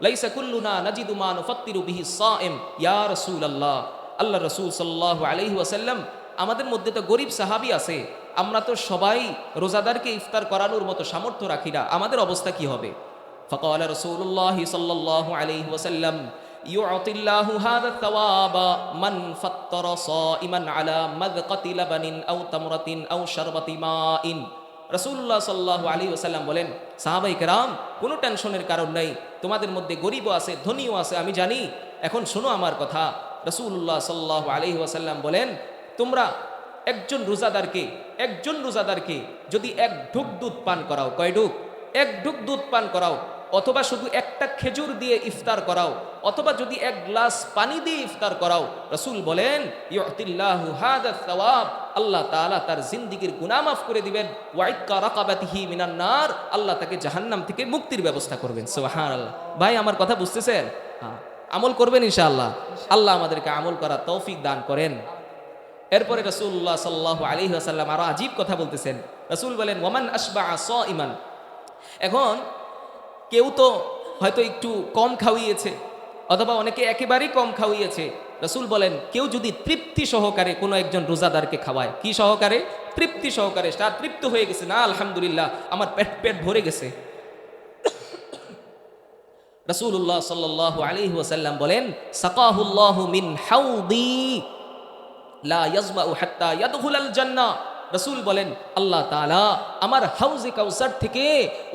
লাইসা কুল্লুনা নাজিদু মা নুফাত্তিরু বিহি সাইম ইয়া রাসূলুল্লাহ। আল্লাহ রাসূল সাল্লাল্লাহু আলাইহি ওয়াসাল্লাম, আমাদের মধ্যে তো গরিব সাহাবী আছে, আমরা তো সবাই রোজাদারকে ইফতার করানোর মতো সামর্থ্য রাখি না, আমাদের অবস্থা কি হবে? ফাকালা রাসূলুল্লাহ সাল্লাল্লাহু আলাইহি ওয়াসাল্লাম ইউতিল্লাহু হাযা থাওয়াবা মান ফাত্তারা সাইমান আলা মাযকাতি লাবানিন আও তামরাতিন আও শারবাতি মাইন। রাসূলুল্লাহ সাল্লাল্লাহু আলাইহি ওয়াসাল্লাম বলেন, সাহাবায়ে কেরাম কোনো টেনশনের কারণ নাই, তোমাদের মধ্যে গরিবও আছে ধনীও আছে আমি জানি, এখন শোনো আমার কথা। রাসূলুল্লাহ সাল্লাল্লাহু আলাইহি ওয়াসাল্লাম বলেন, তোমরা একজন রোজাদারকে যদি এক ঢুক দুধ পান করাও, কয় ঢুক? এক ঢুক দুধ পান করাও, অথবা শুধু একটা খেজুর দিয়ে ইফতার করাও, অথবা যদি এক গ্লাস পানি দিয়ে ইফতার করাও, রাসূল বলেন ইউতিল্লাহু হাযা সাওয়াব, আল্লাহ তাআলা তার জিন্দেগীর গুনাহ মাফ করে দিবেন, ওয়া ইতকা রাকাবাতিহি মিনান নার, আল্লাহ তাকে জাহান্নাম থেকে মুক্তির ব্যবস্থা করবেন। সুবহানাল্লাহ। ভাই আমার কথা বুঝতেছেন? হ্যাঁ, আমল করবেন ইনশাআল্লাহ। আল্লাহ আমাদেরকে আমল করার তৌফিক দান করেন। এরপরে রাসূলুল্লাহ সাল্লাল্লাহু আলাইহি ওয়াসাল্লাম আরো আজীব কথা বলতেছেন। রাসূল বলেন ওয়ামান আশবাআ সাইমান। এখন কেউ তো হয়তো একটু কম খাওয়িয়েছে, অথবা অনেকে একেবারেই কম খাওয়িয়েছে। রাসূল বলেন কেউ যদি তৃপ্তি সহকারে কোনো একজন রোজাদারকে খাওয়ায়, কি সহকারে? তৃপ্তি সহকারে, তার তৃপ্ত হয়ে গেছে, না আলহামদুলিল্লাহ আমার পেট ভরে গেছে। রাসূলুল্লাহ সাল্লাল্লাহু আলাইহি ওয়াসাল্লাম বলেন সাকাহুল্লাহু মিন হাউদি লা ইয়াজমাউ হাত্তা ইয়াদখুলাল জান্নাহ। রাসূল বলেন আল্লাহ তাআলা আমার হাউজে কাউসার থেকে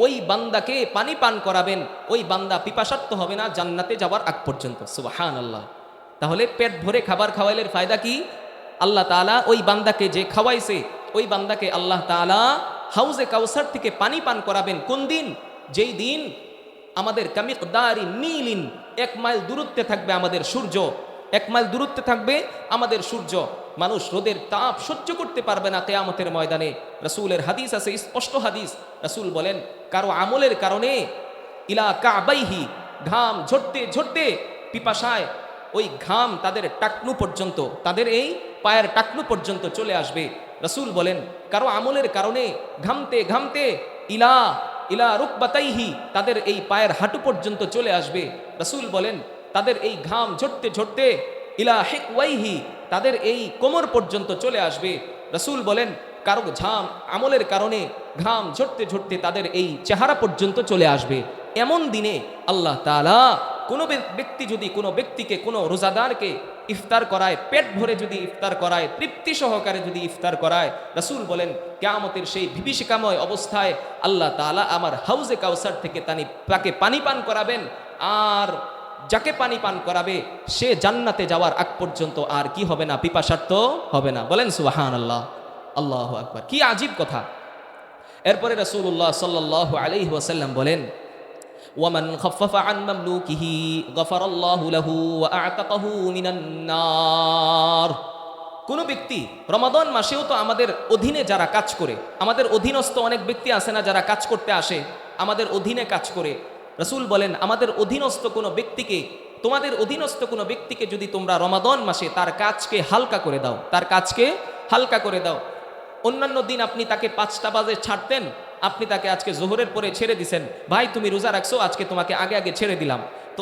ওই বান্দাকে পানি পান করাবেন, ওই বান্দা পিপাসার্ত হবে না জান্নাতে যাওয়ার আগ পর্যন্ত। সুবহানাল্লাহ। তাহলে পেট ভরে খাবার খাওয়াইলে ফায়দা কি? আল্লাহ তাআলা ওই বান্দাকে যে খাওয়াইছে ওই বান্দাকে আল্লাহ তাআলা হাউজে কাউসার থেকে পানি পান করাবেন। কোন দিন? যেই দিন আমাদের কামিকদারি মিলিন, 1 মাইল দূরত্বে থাকবে আমাদের সূর্য, 1 মাইল দূরত্বে থাকবে আমাদের সূর্য। মানুষ রোদের তাপ সহ্য করতে পারবে না কিয়ামতের ময়দানে। রাসূলের হাদিস আছে, স্পষ্ট হাদিস। রাসূল বলেন কারো আমলের কারণে ইলা কাবাইহি, ঘাম ঝরতে ঝরতে পিপাসায় ওই ঘাম তাদের টাকনু পর্যন্ত, তাদের এই পায়ের টাকনু পর্যন্ত চলে আসবে। রাসূল বলেন কারো আমলের কারণে ঘামতে ঘামতে ইলা রুকবাতাইহি, তাদের এই পায়ের হাঁটু পর্যন্ত চলে আসবে। রাসূল বলেন তাদের এই ঘাম ঝরতে ঝরতে ইলা হিকওয়াইহি, তাদের এই কোমর পর্যন্ত চলে আসবে। রাসূল বলেন কারো আমলের কারণে ঘাম ঝরতে ঝরতে তাদের এই চেহারা পর্যন্ত চলে আসবে। এমন দিনে আল্লাহ তাআলা কোনো ব্যক্তি যদি কোনো ব্যক্তিকে, কোনো রোজাদারকে ইফতার করায়, পেট ভরে যদি ইফতার করায়, তৃপ্তি সহকারে যদি ইফতার করায়, রাসূল বলেন কিয়ামতের সেই বিভীষিকাময় অবস্থায় আল্লাহ তাআলা আমার হাউজে কাউসার থেকে তাকে পানি পান করাবেন, আর যাকে পানি পান করাবে সে জান্নাতে যাওয়ার আগ পর্যন্ত আর কি হবে না? পিপাসার্ত হবে না। বলেন সুবহানাল্লাহ। আল্লাহু আকবার, কি আজীব কথা। এরপরে রাসূলুল্লাহ সাল্লাল্লাহু আলাইহি ওয়াসাল্লাম বলেন, ওয়ামান খাফফাফা আন মামলুকিহি গফারাল্লাহু লাহু ওয়া আ'তাকাহু মিনান নার। কোনো ব্যক্তি রমাদান মাসেও তো আমাদের অধীনে যারা কাজ করে, আমাদের অধীনস্থ অনেক ব্যক্তি আছে না যারা কাজ করতে আসে, আমাদের অধীনে কাজ করে, রাসূল বলেন আমাদের অধীনস্থ কোনো ব্যক্তিকে, তোমাদের অধীনস্থ কোনো ব্যক্তিকে যদি তোমরা রমাদান মাসে তার কাজকে হালকা করে দাও, তার কাজকে হালকা করে দাও। অন্যান্য দিন আপনি তাকে 5টা বাজে ছাড়তেন, আপনি তাকে আজকে জোহরের পরে ছেড়ে দিছেন, ভাই তুমি রোজা রাখছো আজকে তোমাকে আগে আগে ছেড়ে দিলাম, তো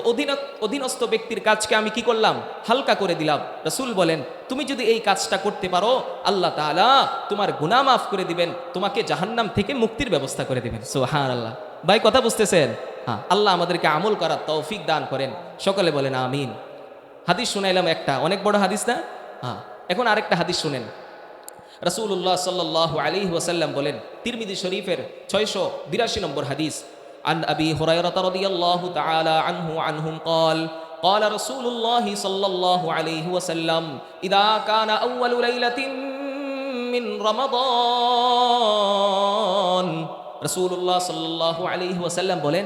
অধীনস্থ ব্যক্তির কাজকে আমি কি করলাম, হালকা করে দিলাম। রাসূল বলেন তুমি যদি এই কাজটা করতে পারো আল্লাহ তাআলা তোমার গুনাহ মাফ করে দিবেন, তোমাকে জাহান্নাম থেকে মুক্তির ব্যবস্থা করে দিবেন। সুবহানাল্লাহ। ভাই কথা বুঝতেছেন? হ্যাঁ, আল্লাহ আমাদেরকে আমল করার তৌফিক দান করেন, সকলে বলেন আমিন। হাদিস শুনাইলাম একটা, অনেক বড় হাদিস না? হ্যাঁ, এখন আরেকটা হাদিস শুনেন। রাসূলুল্লাহ সাল্লাল্লাহু আলাইহি ওয়াসাল্লাম বলেন, তিরমিজি শরীফের 682 নম্বর হাদিস, আন আবি হুরায়রা রাদিয়াল্লাহু তাআলা আনহুম قال قال رسول الله صلى الله عليه وسلم اذا كان اول ليله من رمضان। রাসূলুল্লাহ সাল্লাল্লাহু আলাইহি ওয়াসাল্লাম বলেন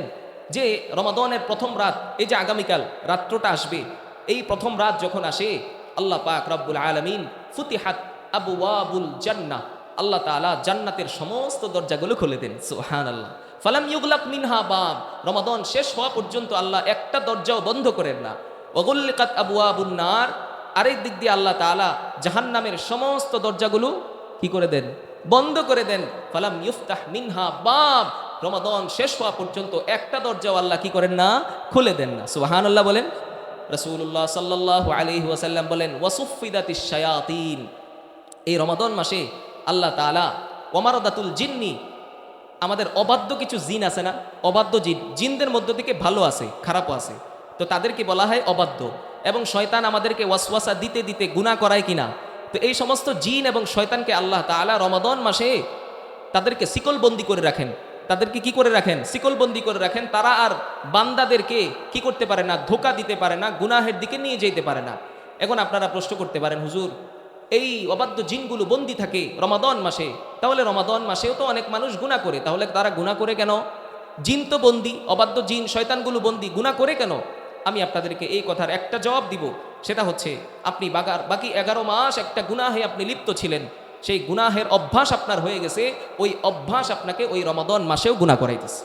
যে রমাদানের প্রথম রাত, এই যে আগামীকাল রাত্রটা আসবে, এই প্রথম রাত যখন আসে আল্লাহ পাক রব্বুল আলামিন ফুতিহাত আবওয়াবুল জান্নাহ, আল্লাহ তাআলা জান্নাতের সমস্ত দরজাগুলো খুলে দেন। সুবহানাল্লাহ। ফালাম ইউগলাক মিনহা বাব, রমাদান শেষ হওয়া পর্যন্ত আল্লাহ একটা দরজাও বন্ধ করেন না। ওয়াগুল্লিকাত আবওয়াবুন নার, আরেক দিক দিয়ে আল্লাহ তাআলা জাহান্নামের সমস্ত দরজাগুলো কি করে দেন, বন্ধ করে দেন। ফালাম ইফতাহ মিনহা বাব, রমাদান শেষ হওয়া পর্যন্ত একটা দরজাও আল্লাহ কি করেন না, খুলে দেন না। সুবহানাল্লাহ বলেন। রাসূলুল্লাহ সাল্লাল্লাহু আলাইহি ওয়াসাল্লাম বলেন ওয়াসুফিদাতিশ শায়াতিন, এই রমাদান মাসে আল্লাহ তাআলা ওয়ামারাদাতুল জিন্নি, আমাদের অবাধ্য কিছু জিন আছে না, অবাধ্য জিন, জিনদের মধ্য থেকে ভালো আছে খারাপও আছে, তো তাদেরকে বলা হয় অবাধ্য। এবং শয়তান আমাদেরকে ওয়াসওয়াসা দিতে দিতে গুনাহ করায় কিনা, তো এই সমস্ত জিন এবং শয়তানকে আল্লাহ তাআলা রমাদান মাসে তাদেরকে শিকলবন্দি করে রাখেন, তাদেরকে কি করে রাখেন, শিকলবন্দি করে রাখেন। তারা আর বান্দাদেরকে কি করতে পারে না, ধোঁকা দিতে পারে না, গুনাহের দিকে নিয়ে যেতে পারে না। এখন আপনারা প্রশ্ন করতে পারেন, হুজুর এই অবাধ্য জিনগুলো বন্দি থাকে রমাদান মাসে, তাহলে রমাদান মাসেও তো অনেক মানুষ গুনাহ করে, তাহলে তারা গুনাহ করে কেন? জিন তো বন্দি, অবাধ্য জিন শয়তানগুলো বন্দি, গুনাহ করে কেন? আমি আপনাদেরকে এই কথার একটা জবাব দিব, সেটা হচ্ছে আপনি বাকি 11 মাস একটা গুনাহে আপনি লিপ্ত ছিলেন, সেই গুনাহের অভ্যাস আপনার হয়ে গেছে, ওই অভ্যাস আপনাকে ওই রমাদান মাসেও গুনাহ করাইতেছে।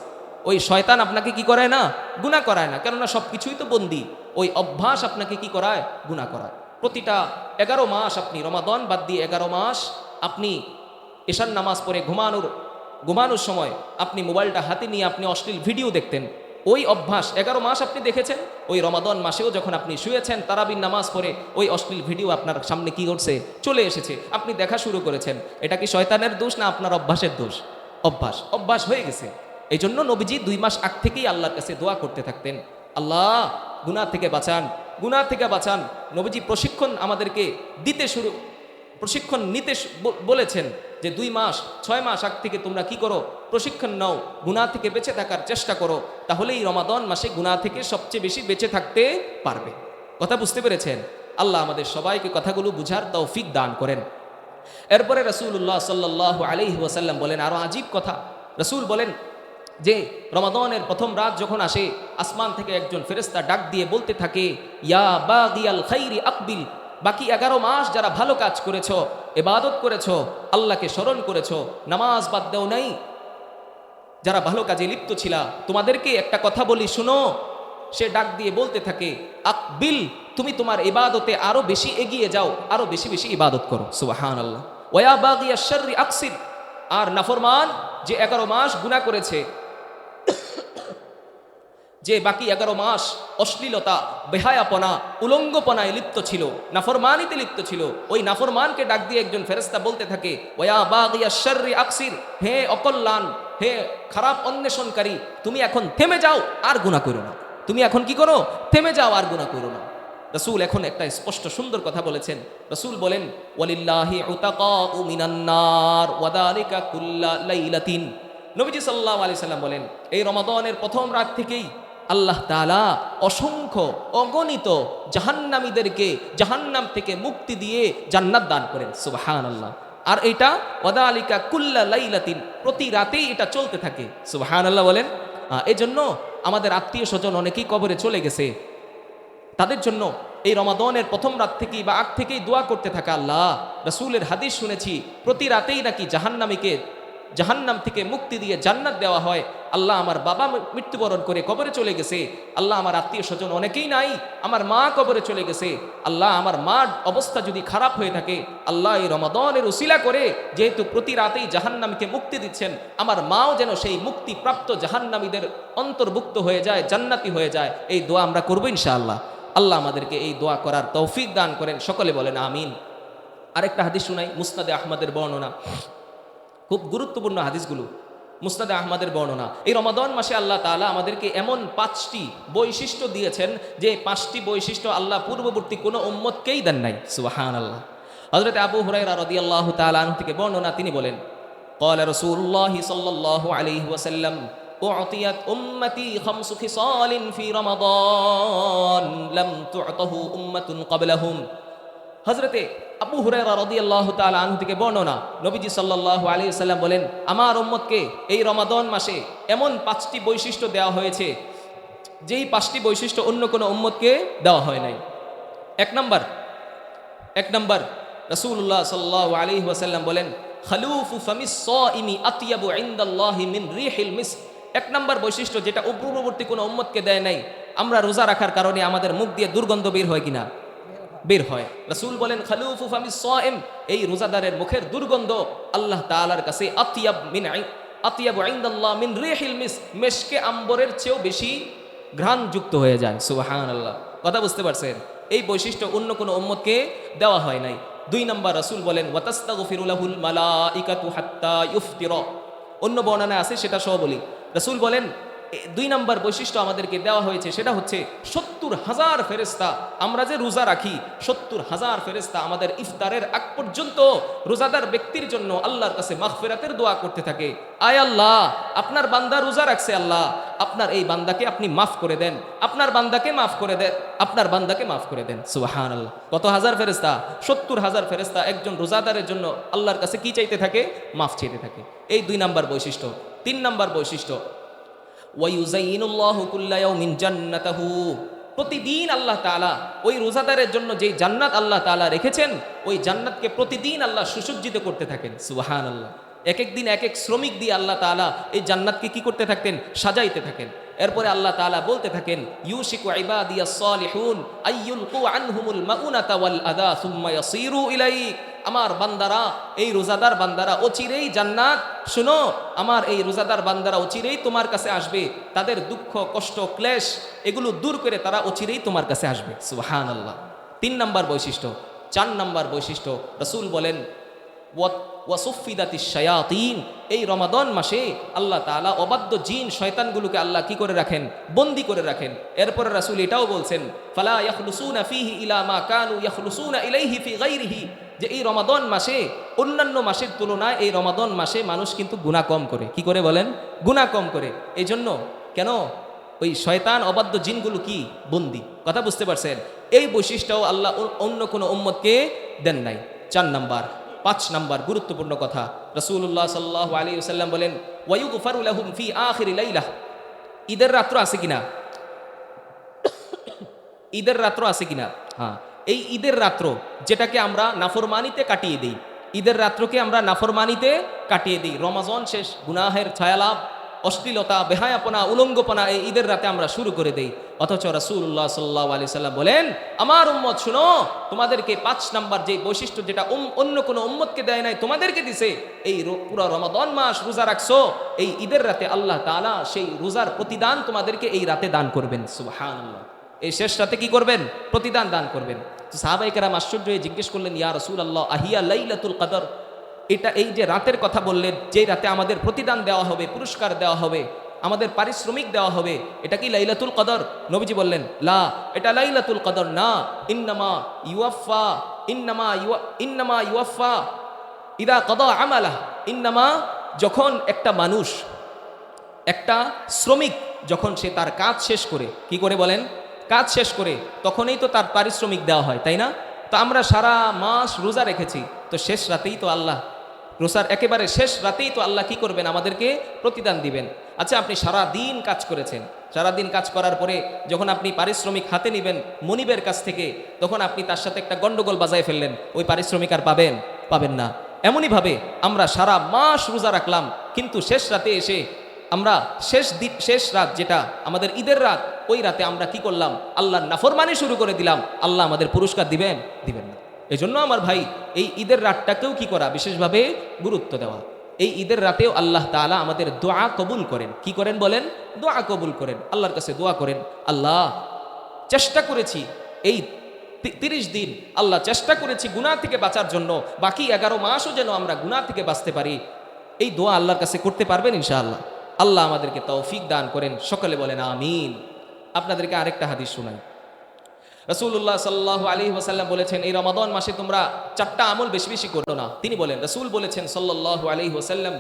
ওই শয়তান আপনাকে কি করায় না, গুনাহ করায় না, কেননা সব কিছুই তো বন্দি, ওই অভ্যাস আপনাকে কি করায়, গুনাহ করায়। প্রতিটা 11 মাস আপনি রমাদান বাদ দিয়ে 11 মাস আপনি এশার নামাজ পড়ে ঘুমানোর সময় আপনি মোবাইলটা হাতে নিয়ে আপনি অশ্লীল ভিডিও দেখতেন, ওই অভ্যাস 11 মাস আপনি দেখেছেন, ওই রমাদান মাসেও যখন আপনি শুয়েছেন তারাবির নামাজ পড়ে ওই অশ্লীল ভিডিও আপনার সামনে কি করছে, চলে এসেছে, আপনি দেখা শুরু করেছেন। এটা কি শয়তানের দোষ না আপনার অভ্যাসের দোষ? অভ্যাস হয়ে গেছে। এই জন্য নবীজি 2 মাস আগ থেকেই আল্লাহর কাছে দোয়া করতে থাকতেন, আল্লাহ গুনাহ থেকে বাঁচান, গুনাহ থেকে বাঁচান। নবীজি প্রশিক্ষণ আমাদেরকে প্রশিক্ষণ নিতে বলেছেন যে 2 মাস 6 মাস আগ থেকে তোমরা কি করো, প্রশিক্ষণ নাও, গুনাহ থেকে বেঁচে থাকার চেষ্টা করো, তাহলেই রমাদান মাসে গুনাহ থেকে সবচেয়ে বেশি বেঁচে থাকতে পারবে। কথা বুঝতে পেরেছেন? আল্লাহ আমাদের সবাইকে কথাগুলো বুঝার তৌফিক দান করেন। এরপরে রাসূলুল্লাহ সাল্লাল্লাহু আলাইহি ওয়াসাল্লাম বলেন আরো আজীব কথা। রাসূল বলেন যে রমাদানের প্রথম রাত যখন আসে, আসমান থেকে একজন ফেরেশতা ডাক দিয়ে বলতে থাকে, ইয়া বাগিয়াল খাইরি আকবিল, বাকি 11 মাস যারা ভালো কাজ করেছো, ইবাদত করেছো, আল্লাহকে স্মরণ করেছো, নামাজ বাদ দাও নাই, যারা ভালো কাজে লিপ্ত ছিলা, তোমাদেরকে একটা কথা বলি শুনো। সে ডাক দিয়ে বলতে থাকে, আকবিল, তুমি তোমার ইবাদতে আরো বেশি এগিয়ে যাও, আরো বেশি বেশি ইবাদত করো। সুবহানাল্লাহ। ওয়া বাগিয়াশ শাররি আকসির, আর নাফরমান যে 11 মাস গুনাহ করেছে, যে বাকি 11 মাস অশ্লীলতা, বেহায়াপনা, উলঙ্গপনায় লিপ্ত ছিল, নাফরমানিতে লিপ্ত ছিল, ওই নাফরমানকে ডাক দিয়ে একজন ফেরেশতা বলতে থাকে, ওয়া বাগিয়াশ শাররি আকসির, হে অকল্যাণ, হে খারাপ অন্বেষণকারী, তুমি এখন থেমে যাও, আর গুনাহ করো না। তুমি এখন কি করো? থেমে যাও, আর গুনাহ করো না। রাসূল এখন একটা স্পষ্ট সুন্দর কথা বলেছেন। রাসূল বলেন, ওয়ালিল্লাহি উতাকাউ মিনান নার ওয়া যালিকা কুল্লা লাইলাতিন। নবীজি সাল্লাল্লাহু আলাইহি সাল্লাম বলেন, এই রমাদানের প্রথম রাত থেকেই আল্লাহ তাআলা অসংখ্য অগণিত জাহান্নামীদেরকে জাহান্নাম থেকে মুক্তি দিয়ে জান্নাত দান করেন। সুবহানাল্লাহ। আর এটা ওয়াদালিকা কুল্লা লাইলাতিন, প্রতি রাতেই এটা চলতে থাকে। সুবহানাল্লাহ বলেন। এই জন্য আমাদের আত্মীয় স্বজন অনেকেই কবরে চলে গেছে, তাদের জন্য এই রমাদানের প্রথম রাত থেকেই বা আগ থেকেই দোয়া করতে থাকা। আল্লাহ, রাসূলের হাদিস শুনেছি প্রতি রাতেই নাকি জাহান্নাম থেকে মুক্তি দিয়ে জান্নাত দেওয়া হয়। আল্লাহ, আমার বাবা মৃত্যুবরণ করে কবরে চলে গেছে, আল্লাহ আমার আত্মীয় স্বজন অনেকেই নাই, আমার মা কবরে চলে গেছে, আল্লাহ আমার মার অবস্থা যদি খারাপ হয়ে থাকে, আল্লাহ এই রমাদানের উসিলা করে যেহেতু প্রতি রাতেই জাহান্নামকে মুক্তি দিচ্ছেন, আমার মাও যেন সেই মুক্তিপ্রাপ্ত জাহান্নামীদের অন্তর্ভুক্ত হয়ে যায়, জান্নাতি হয়ে যায়। এই দোয়া আমরা করবো ইনশাআল্লাহ। আল্লাহ আমাদেরকে এই দোয়া করার তৌফিক দান করেন, সকলে বলেন আমিন। আরেকটা হাদিস শুনাই, মুসনাদে আহমদের বর্ণনা, খুব গুরুত্বপূর্ণ হাদিসগুলো, মুসনাদে আহমদের বর্ণনা। এই রমাদান মাসে আল্লাহ তাআলা আমাদেরকে এমন 5টি বৈশিষ্ট্য দিয়েছেন যে 5টি বৈশিষ্ট্য আল্লাহ পূর্ববর্তী কোনো উম্মতকেই দেন নাই। সুবহানাল্লাহ। হযরত আবু হুরায়রা রাদিয়াল্লাহু তাআলা আনহু থেকে বর্ণনা, তিনি বলেন, ক্বালা রাসূলুল্লাহি সাল্লাল্লাহু আলাইহি ওয়াসাল্লাম উ'তিয়াত উম্মতি খামসু খিসালিন ফি রমাদান লাম তু'তাহু উম্মাতুন ক্বাবলাহুম। হযরতে আবু হুরায়রা রাদিয়াল্লাহু তাআলা আনহু থেকে বর্ণনা, নবীজি সাল্লাল্লাহু আলাইহি ওয়াসাল্লাম বলেন, আমার উম্মতকে এই রমাদান মাসে এমন 5টি বৈশিষ্ট্য দেওয়া হয়েছে যেই 5টি বৈশিষ্ট্য অন্য কোনো উম্মতকে দেওয়া হয় নাই। এক নাম্বার রাসূলুল্লাহ সাল্লাল্লাহু আলাইহি ওয়াসাল্লাম বলেন, খালুফু ফামিস সাইমি আতয়াবু ইনদাল্লাহি মিন রিহিল মিস্ক। এক নাম্বার বৈশিষ্ট্য যেটা পূর্ববর্তী কোনো উম্মতকে দেয় নাই, আমরা রোজা রাখার কারণে আমাদের মুখ দিয়ে দুর্গন্ধ বের হয় কিনা? বের হয়। রাসূল বলেন, খালুফু ফামিস সাইম, এই রোজাদারের মুখের দুর্গন্ধ আল্লাহ তাআলার কাছে আতিয়াবু ইনদাল্লাহ মিন রিহিল মিস্ক, মেশকে আম্বরের চেয়েও বেশি ঘ্রাণযুক্ত হয়ে যায়। সুবহানাল্লাহ। কথা বুঝতে পারছেন? এই বৈশিষ্ট্য অন্য কোনো উম্মতকে দেওয়া হয় নাই। 2 নাম্বার, রাসূল বলেন, ওয়াতাস্তাগফিরু লাহুল মালাইকাতু হাত্তা ইফতিরা। অন্য বর্ণনায় আছে, সেটা সহ বলি। রাসূল বলেন, 2 নাম্বার বৈশিষ্ট্য আমাদেরকে দেওয়া হয়েছে, সেটা হচ্ছে 70,000 ফেরেশতা, আমরা যে রোজা রাখি 70,000 ফেরেশতা আমাদের ইফতারের আগ পর্যন্ত রোজাদার ব্যক্তির জন্য আল্লাহর কাছে মাগফিরাতের দোয়া করতে থাকে। আয় আল্লাহ, আপনার বান্দা রোজা রাখছে, আল্লাহ আপনার এই বান্দাকে আপনি মাফ করে দেন, আপনার বান্দাকে মাফ করে দেন, আপনার বান্দাকে মাফ করে দেন। সুবহানাল্লাহ। কত হাজার ফেরেশতা? 70,000 ফেরেশতা একজন রোজাদারের জন্য আল্লাহর কাছে কি চাইতে থাকে? মাফ চাইতে থাকে। এই 2 নাম্বার বৈশিষ্ট্য। 3 নাম্বার বৈশিষ্ট্য, ওয়ায়ুযাইয়িনুল্লাহু কুল্লা ইয়াউমিন জান্নাতাহু, প্রতিদিন আল্লাহ তাআলা ওই রোজাদারের জন্য যেই জান্নাত আল্লাহ তাআলা রেখেছেন, ওই জান্নাতকে প্রতিদিন আল্লাহ সুসজ্জিত করতে থাকেন। সুবহানাল্লাহ। এক এক দিন এক এক শ্রমিক দিয়ে আল্লাহ তাআলা এই জান্নাতকে কি করতে থাকতেন? সাজাইতে থাকেন। এরপরে আল্লাহ তাআলা বলতে থাকেন, ইউশিকু ইবাদিয়াস সালিহুন আইয়ুলকু আনহুমুল মাউনাতা ওয়াল আদা সুম্মা ইয়াসিরু ইলাইক। আমার বান্দারা, এই রোজাদার বান্দারা অচিরেই জান্নাত, শুনো, আমার এই রোজাদার বান্দারা অচিরেই তোমার কাছে আসবে, তাদের দুঃখ কষ্ট ক্লেশ এগুলো দূর করে তারা অচিরেই তোমার কাছে আসবে। সুবহানাল্লাহ। 3 নাম্বার বৈশিষ্ট্য। 4 নাম্বার বৈশিষ্ট্য, রাসূল বলেন, ওয়াসুফিদাতিশ শায়াতিন, এই রমাদান মাসে আল্লাহ তাআলা অবাধ্য জিন শয়তানগুলোকে আল্লাহ কি করে রাখেন? বন্দী করে রাখেন। এরপরে রাসূল এটাও বলছেন, ফালা ইয়াখলুসুনা ফীহি ইলা মা কানু ইয়াখলুসুনা ইলাইহি ফি গায়রিহি, যে এই রমাদান মাসে অন্যান্য মাসের তুলনায় এই রমাদান মাসে মানুষ কিন্তু গুনাহ কম করে। কি করে বলেন? গুনাহ কম করে। এই জন্য কেন? ওই শয়তান অবাধ্য জিনগুলো কি? বন্দী। কথা বুঝতে পারছেন? এই বৈশিষ্ট্যও আল্লাহ অন্য কোনো উম্মতকে দেন নাই। 4 নাম্বার। 5 নাম্বার গুরুত্বপূর্ণ কথা, রাসূলুল্লাহ সাল্লাল্লাহু আলাইহি ওয়াসাল্লাম বলেন, ওয়ায়ুগফারু লাহুম ফি আখিরি লাইলাহ, ঈদের রাত্র আছে কিনা? ঈদের রাত্র আছে কিনা? হ্যাঁ, এই ঈদের রাত্র যেটাকে আমরা নাফরমানিতে কাটিয়ে দিই, ঈদের রাত্রকে আমরা নাফরমানিতে কাটিয়ে দিই। রমাজান শেষ, গুনাহের ছায়ালাভ, অশ্লীলতা, বেহায়াপনা, উলঙ্গপনা এই ঈদের রাতে আমরা শুরু করে দেই। অথচ রাসূলুল্লাহ সাল্লাল্লাহু আলাইহি সাল্লাম বলেন, আমার উম্মত শুনো, তোমাদেরকে 5 নাম্বার যে বৈশিষ্ট্য যেটা অন্য কোনো উম্মতকে দেয় নাই, তোমাদেরকে দিছে। এই পুরো রমাদান মাস রোজা রাখছো, এই ঈদের রাতে আল্লাহ তাআলা সেই রোজার প্রতিদান তোমাদেরকে এই রাতে দান করবেন। সুবহানাল্লাহ। এই শেষ রাতে কি করবেন? প্রতিদান দান করবেন। সাহাবায়ে কেরাম আশ্চর্য হয়ে জিজ্ঞেস করলেন, ইয়া রাসূলুল্লাহ, আহিয়া লাইলাতুল কদর, এটা এই যে রাতের কথা বললেন, যে রাতে আমাদের প্রতিদান দেওয়া হবে, পুরস্কার দেওয়া হবে, আমাদের পারিশ্রমিক দেওয়া হবে, এটা কি লাইলাতুল কদর? নবীজি বললেন, লা, এটা লাইলাতুল কদর না, ইন্নামা ইউয়াফা ইদা কদা আমালাহ, ইন্নামা, যখন একটা মানুষ, একটা শ্রমিক যখন সে তার কাজ শেষ করে, কি করে বলেন? কাজ শেষ করে, তখনই তো তার পারিশ্রমিক দেওয়া হয়, তাই না? তো আমরা সারা মাস রোজা রেখেছি, তো শেষ রাতেই তো আল্লাহ রোজার একেবারে শেষ রাতেই তো আল্লাহ কি করবেন, আমাদেরকে প্রতিদান দিবেন। আচ্ছা, আপনি সারা দিন কাজ করেছেন, সারাদিন কাজ করার পরে যখন আপনি পারিশ্রমিক হাতে নেবেন মনিবের কাছ থেকে, তখন আপনি তার সাথে একটা গন্ডগোল বাজায় ফেললেন, ওই পারিশ্রমিক আর পাবেন? পাবেন না। এমনইভাবে আমরা সারা মাস রোজা রাখলাম, কিন্তু শেষ রাতে এসে আমরা শেষ রাত যেটা আমাদের ঈদের রাত, ওই রাতে আমরা কি করলাম, আল্লাহর নাফরমানি শুরু করে দিলাম। আল্লাহ আমাদের পুরস্কার দিবেন? দিবেন না। এই জন্য আমার ভাই, এই ঈদের রাতটাকেও কি করা, বিশেষভাবে গুরুত্ব দেওয়া। এই ঈদের রাতেও আল্লাহ তাআলা আমাদের দোয়া কবুল করেন। কি করেন বলেন? দোয়া কবুল করেন। আল্লাহর কাছে দোয়া করেন, আল্লাহ চেষ্টা করেছি এই 30 দিন, আল্লাহ চেষ্টা করেছি গুনাহ থেকে বাঁচার জন্য, বাকি 11 মাসও যেন আমরা গুনাহ থেকে বাঁচতে পারি। এই দোয়া আল্লাহর কাছে করতে পারবেন ইনশাআল্লাহ। আল্লাহ আমাদেরকে তৌফিক দান করেন, সকলে বলেন আমিন। আপনাদেরকে আরেকটা হাদিস শোনাই। রাসূলুল্লাহ সাল্লাল্লাহু আলাইহি ওয়াসাল্লাম বলেছেন, এই রমাদান মাসে তোমরা 4টা আমল বেশি বেশি করো না। তিনি বলেন, রাসূল বলেছেন সাল্লাল্লাহু আলাইহি ওয়াসাল্লাম,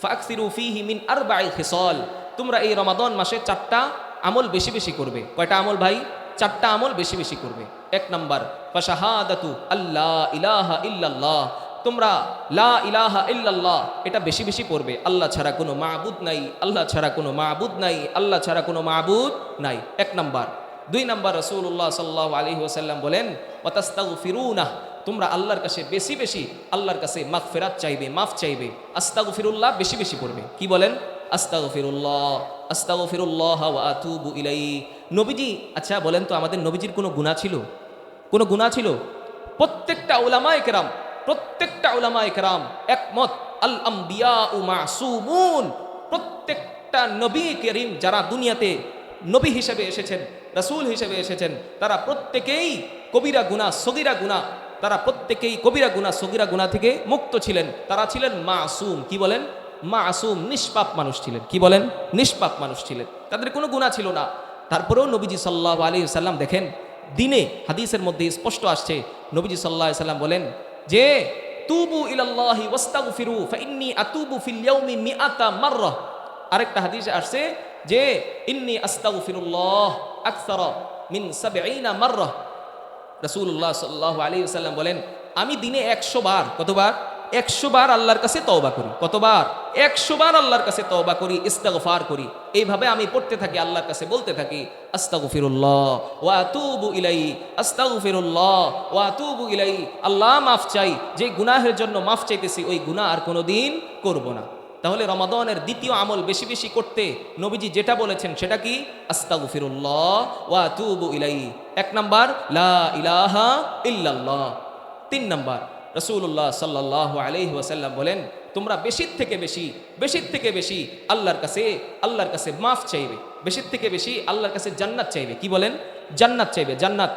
ফাকসিরু ফীহি মিন আরবা'i খিসাল, তোমরা এই রমাদান মাসে 4টা আমল বেশি বেশি করবে। কয়টা আমল ভাই? 4টা আমল বেশি বেশি করবে। 1 নাম্বার, ফাশাহাদাতু আল্লা ইলাহা ইল্লাল্লাহ, তোমরা লা ইলাহা ইল্লাল্লাহ এটা বেশি বেশি পড়বে। আল্লাহ ছাড়া কোনো মাবুদ নাই, আল্লাহ ছাড়া কোনো মাবুদ নাই, আল্লাহ ছাড়া কোনো মাবুদ নাই। 1 নাম্বার। 2 নাম্বার, রাসূলুল্লাহ সাল্লাল্লাহু আলাইহি ওয়াসাল্লাম বলেন, ওয়াতাস্তাগফিরুনা, তোমরা আল্লাহর কাছে বেশি বেশি আল্লাহর কাছে মাগফিরাত চাইবে, মাফ চাইবে। আস্তাগফিরুল্লাহ বেশি বেশি পড়বে। কি বলেন? আস্তাগফিরুল্লাহ, আস্তাগফিরুল্লাহ ওয়া আতুবু ইলাইহি। নবীজি, আচ্ছা বলেন তো, আমাদের নবীজির কোনো গুনাহ ছিল? কোনো গুনাহ ছিল? প্রত্যেকটা উলামায়ে কেরাম একমত, আল আম্বিয়াউ মাসুমুন, প্রত্যেকটা নবী করিম যারা দুনিয়াতে নবী হিসেবে এসেছেন, রাসূল হিসেবে এসেছেন, তারা প্রত্যেকেই কবিরা গুনাহ, সগীরা গুনাহ, তারা প্রত্যেকেই কবিরা গুনাহ, সগীরা গুনাহ থেকে মুক্ত ছিলেন। তারা ছিলেন মাসুম। কি বলেন? মাসুম, নিষ্পাপ মানুষ ছিলেন। কি বলেন? নিষ্পাপ মানুষ ছিলেন, তাদের কোনো গুনাহ ছিল না। তারপরেও নবীজি সাল্লাল্লাহু আলাইহি ওয়াসাল্লাম দেখেন, দিনে হাদিসের মধ্যে স্পষ্ট আসছে, নবীজি সাল্লাল্লাহু আলাইহি ওয়াসাল্লাম বলেন যে, তুবু ইলাল্লাহি ওয়াস্তাগফিরু ফাইন্নী আতুবু ফিল ইয়াউমি মিআতা মাররা। আরেকটা হাদিসে আসছে যে, ইন্নী আস্তাগফিরুল্লাহ আকসারা মিন 70 মাররা। রাসূলুল্লাহ সাল্লাল্লাহু আলাইহি ওয়াসাল্লাম বলেন, আমি দিনে 100 বার, কতবার? 100 বার আল্লাহর কাছে তওবা করি। কতবার? 100 বার আল্লাহর কাছে তওবা করি, ইস্তিগফার করি। এইভাবে আমি পড়তে থাকি, আল্লাহর কাছে বলতে থাকি, আস্তাগফিরুল্লাহ ওয়া আতুবু ইলাইহি, আস্তাগফিরুল্লাহ ওয়া আতুবু ইলাইহি। আল্লাহ মাফ চাই, যে গুনাহের জন্য মাফ চাইতেছি ওই গুনাহ আর কোনোদিন করব না। তাহলে রমাদানের দ্বিতীয় আমল বেশি বেশি করতে নবীজি যেটা বলেছেন সেটা কি? আস্তাগফিরুল্লাহ ওয়া আতুবু ইলাইহি। 1 নাম্বার, লা ইলাহা ইল্লাল্লাহ। 3 নাম্বার, রাসূলুল্লাহ সাল্লাল্লাহু আলাইহি ওয়াসাল্লাম বলেন, তোমরা বেশির থেকে বেশি আল্লাহর কাছে মাফ চাইবে, বেশির থেকে বেশি আল্লাহর কাছে জান্নাত চাইবে। কি বলেন? জান্নাত চাইবে, জান্নাত।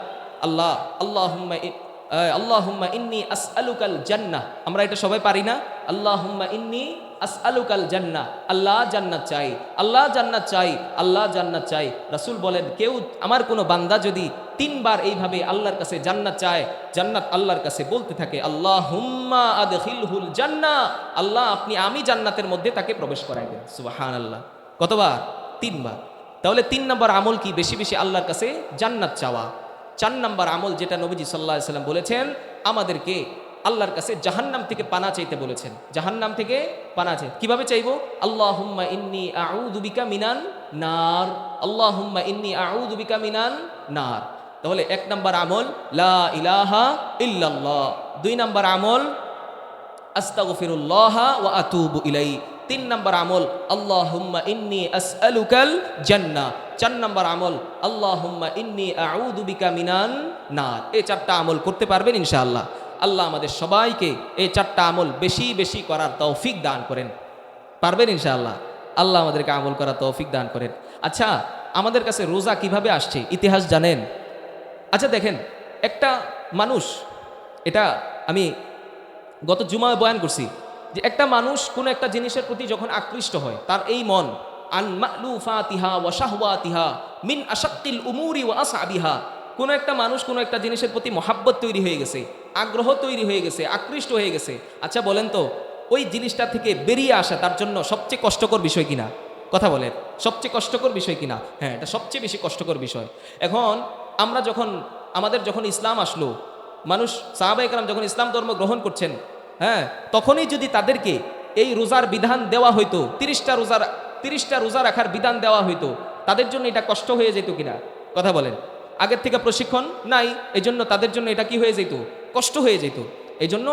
আল্লাহুম্মা ইন্নী আসআলুকাল জান্নাহ। আমরা এটা সবাই পারি না? আল্লাহুম্মা ইন্নী আসআলুকাল জান্নাহ, আল্লাহ জান্নাত চাই, আল্লাহ জান্নাত চাই, আল্লাহ জান্নাত চাই। রাসূল বলেন, কেউ আমার কোনো বান্দা যদি 3 বার এইভাবে আল্লাহর কাছে জান্নাত চায়, জান্নাত আল্লাহর কাছে বলতে থাকে, আল্লাহুম্মা আদখিলহুল জান্নাহ, আল্লাহ আপনি আমি জান্নাতের মধ্যে তাকে প্রবেশ করাই দেন। সুবহানাল্লাহ। কতবার? 3 বার। তাহলে 3 নম্বর আমল কি? বেশি বেশি আল্লাহর কাছে জান্নাত চাওয়া। 4 নম্বর আমল যেটা নবীজি সাল্লাল্লাহু আলাইহি ওয়াসাল্লাম বলেছেন, আমাদেরকে আল্লাহর কাছে জাহান্নাম থেকে পানা চাইতে বলেছেন। জাহান্নাম থেকে পানা চাই কিভাবে চাইবো? আল্লাহুম্মা ইন্নী আউযু বিকা মিনান নার, আল্লাহুম্মা ইন্নী আউযু বিকা মিনান নার। তাহলে 1 নম্বর আমল লা ইলাহা ইল্লাল্লাহ, 2 নম্বর আমল আস্তাগফিরুল্লাহ ওয়া আতুবু ইলাইহি, 3 নম্বর আমল আল্লাহুম্মা ইন্নী আসআলুকাল জান্নাহ, 4 নম্বর আমল আল্লাহুম্মা ইন্নী আউযু বিকা মিনান নার। এই 4টা আমল করতে পারবেন ইনশাআল্লাহ। আল্লাহ আমাদের সবাইকে এই 4টা আমল বেশি বেশি করার তৌফিক দান করেন। পারবেন ইনশাআল্লাহ? আল্লাহ আমাদেরকে আমল করার তৌফিক দান করেন। আচ্ছা, আমাদের কাছে রোজা কিভাবে আসছে ইতিহাস জানেন? আচ্ছা দেখেন, একটা মানুষ, এটা আমি গত জুমায় বয়ান করছি, যে একটা মানুষ কোনো একটা জিনিসের প্রতি যখন আকৃষ্ট হয়, তার এই মন আন মালুফাতিহা ওয়া শাহওয়াতিহা মিন আশাক্কিল উমুরি ওয়া আসআবিহা, কোনো একটা মানুষ কোনো একটা জিনিসের প্রতি মহাব্বত তৈরি হয়ে গেছে, আগ্রহ তৈরি হয়ে গেছে, আকৃষ্ট হয়ে গেছে। আচ্ছা বলেন তো, ওই জিনিসটা থেকে বেরিয়ে আসা তার জন্য সবচেয়ে কষ্টকর বিষয় কিনা? কথা বলেন, সবচেয়ে কষ্টকর বিষয় কিনা? হ্যাঁ, এটা সবচেয়ে বেশি কষ্টকর বিষয়। এখন আমাদের যখন ইসলাম আসলো, মানুষ সাহাবায়ে কেরাম যখন ইসলাম ধর্ম গ্রহণ করছেন, হ্যাঁ, তখনই যদি তাদেরকে এই রোজার বিধান দেওয়া হইতো, 30টা রোজা রাখার বিধান দেওয়া হইতো, তাদের জন্য এটা কষ্ট হয়ে যেত কিনা? কথা বলেন। আগের থেকে প্রশিক্ষণ নাই, এই জন্য তাদের জন্য এটা কি হয়ে যেত? কষ্ট হয়ে যেত। এই জন্য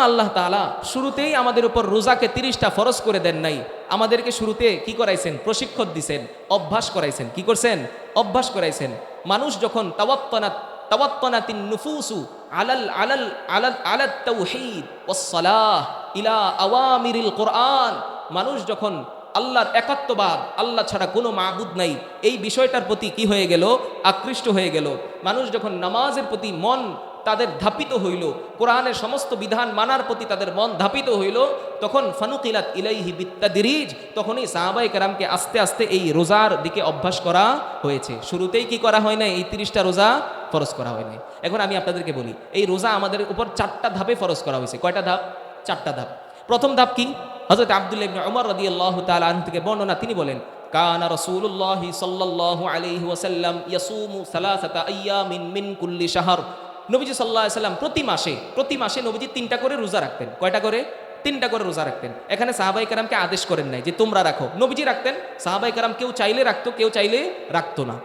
আল্লাহ তাআলা শুরুতেই আমাদের উপর রোজাকে 30টা ফরজ করে দেন নাই, আমাদেরকে শুরুতে কি করাইছেন? প্রশিক্ষণ দিছেন, অভ্যাস করাইছেন। কি করছেন? অভ্যাস করাইছেন। মানুষ যখন তাওয়াত্তানাতিন নুফুসু আলাল আলাল আলাল আলাত তাওহীদ ওয়াস সালাহ ইলা আওয়ামিরিল কোরআন, মানুষ যখন আল্লাহর একাত্মবাদ, আল্লাহ ছাড়া কোনো মাবুদ নাই, এই বিষয়টার প্রতি কি হয়ে গেল? আকৃষ্ট হয়ে গেল। মানুষ যখন নামাজের প্রতি মন তাদের ধাপিত হইল, কোরআনের সমস্ত বিধান মানার প্রতি তাদের মন ধাপিত হইল, তখন ফানুকিলাত ইলাইহি বিত্তাদরিজ, তখনই সাহাবায়ে কেরামকে আস্তে আস্তে এই রোজার দিকে অভ্যাস করা হয়েছে। শুরুতেই কি করা হয় না? এই 30টা রোজা ফরজ করা হয় নাই। এখন আমি আপনাদেরকে বলি, এই রোজা আমাদের উপর 4টা ধাপে ফরজ করা হয়েছে। কয়টা ধাপ? 4টা ধাপ। প্রথম ধাপ কি? হযরত আব্দুল্লাহ ইবনে উমর রাদিয়াল্লাহু তাআলা আনহু থেকে বর্ণনা, তিনি বলেন, কানা রাসূলুল্লাহি সাল্লাল্লাহু আলাইহি ওয়াসাল্লাম ইয়াসুমু সালাসাতা আইয়ামিন মিন কুল্লি শাহর। নবীজি সাল্লাল্লাহু আলাইহি ওয়াসাল্লাম প্রতি মাসে নবীজি 3টা করে রোজা রাখতেন। কয়টা করে? 3টা করে রোজা রাখতেন। এখানে সাহাবায়ে কেরামকে আদেশ করেন নাই যে তোমরা রাখো, নবীজি রাখতেন। সাহাবায়ে কেরাম কেউ চাইলে রাখতো, কেউ চাইলে রাখতো না।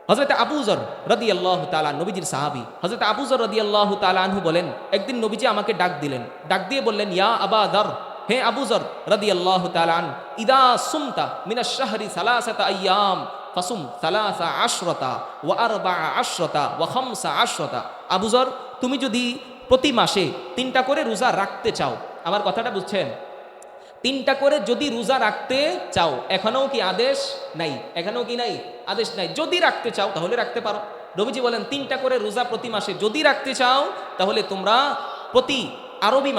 হযরত আবু যর রাদিয়াল্লাহু তাআলা, নবীজির সাহাবী হযরত আবু যর রাদিয়াল্লাহু তাআলা আনহু বলেন, একদিন নবীজি আমাকে ডাক দিলেন, ডাক দিয়ে বললেন, ইয়া আবা যর, হে আবু যর রাদিয়াল্লাহু তাআলা আন, ইদা সুমতা মিনাশ শাহরি সালাসাতা আইয়াম ফাসুম সালাসা আশরাতা ওয়া আরবা'a আশরাতা ওয়া খামসা আশরাতা। আবু যর, তুমি যদি প্রতি মাসে 3টা করে রোজা রাখতে চাও, আমার কথাটা বুঝছেন? 3টা করে যদি রোজা রাখতে চাও, এখনও কি আদেশ নাই? এখনও কি নাই? আদেশ নাই। যদি রাখতে চাও তাহলে রাখতে পারো। নবীজি বলেন 3টা করে রোজা প্রতি মাসে যদি রাখতে চাও, তাহলে তোমরা প্রতি আরবি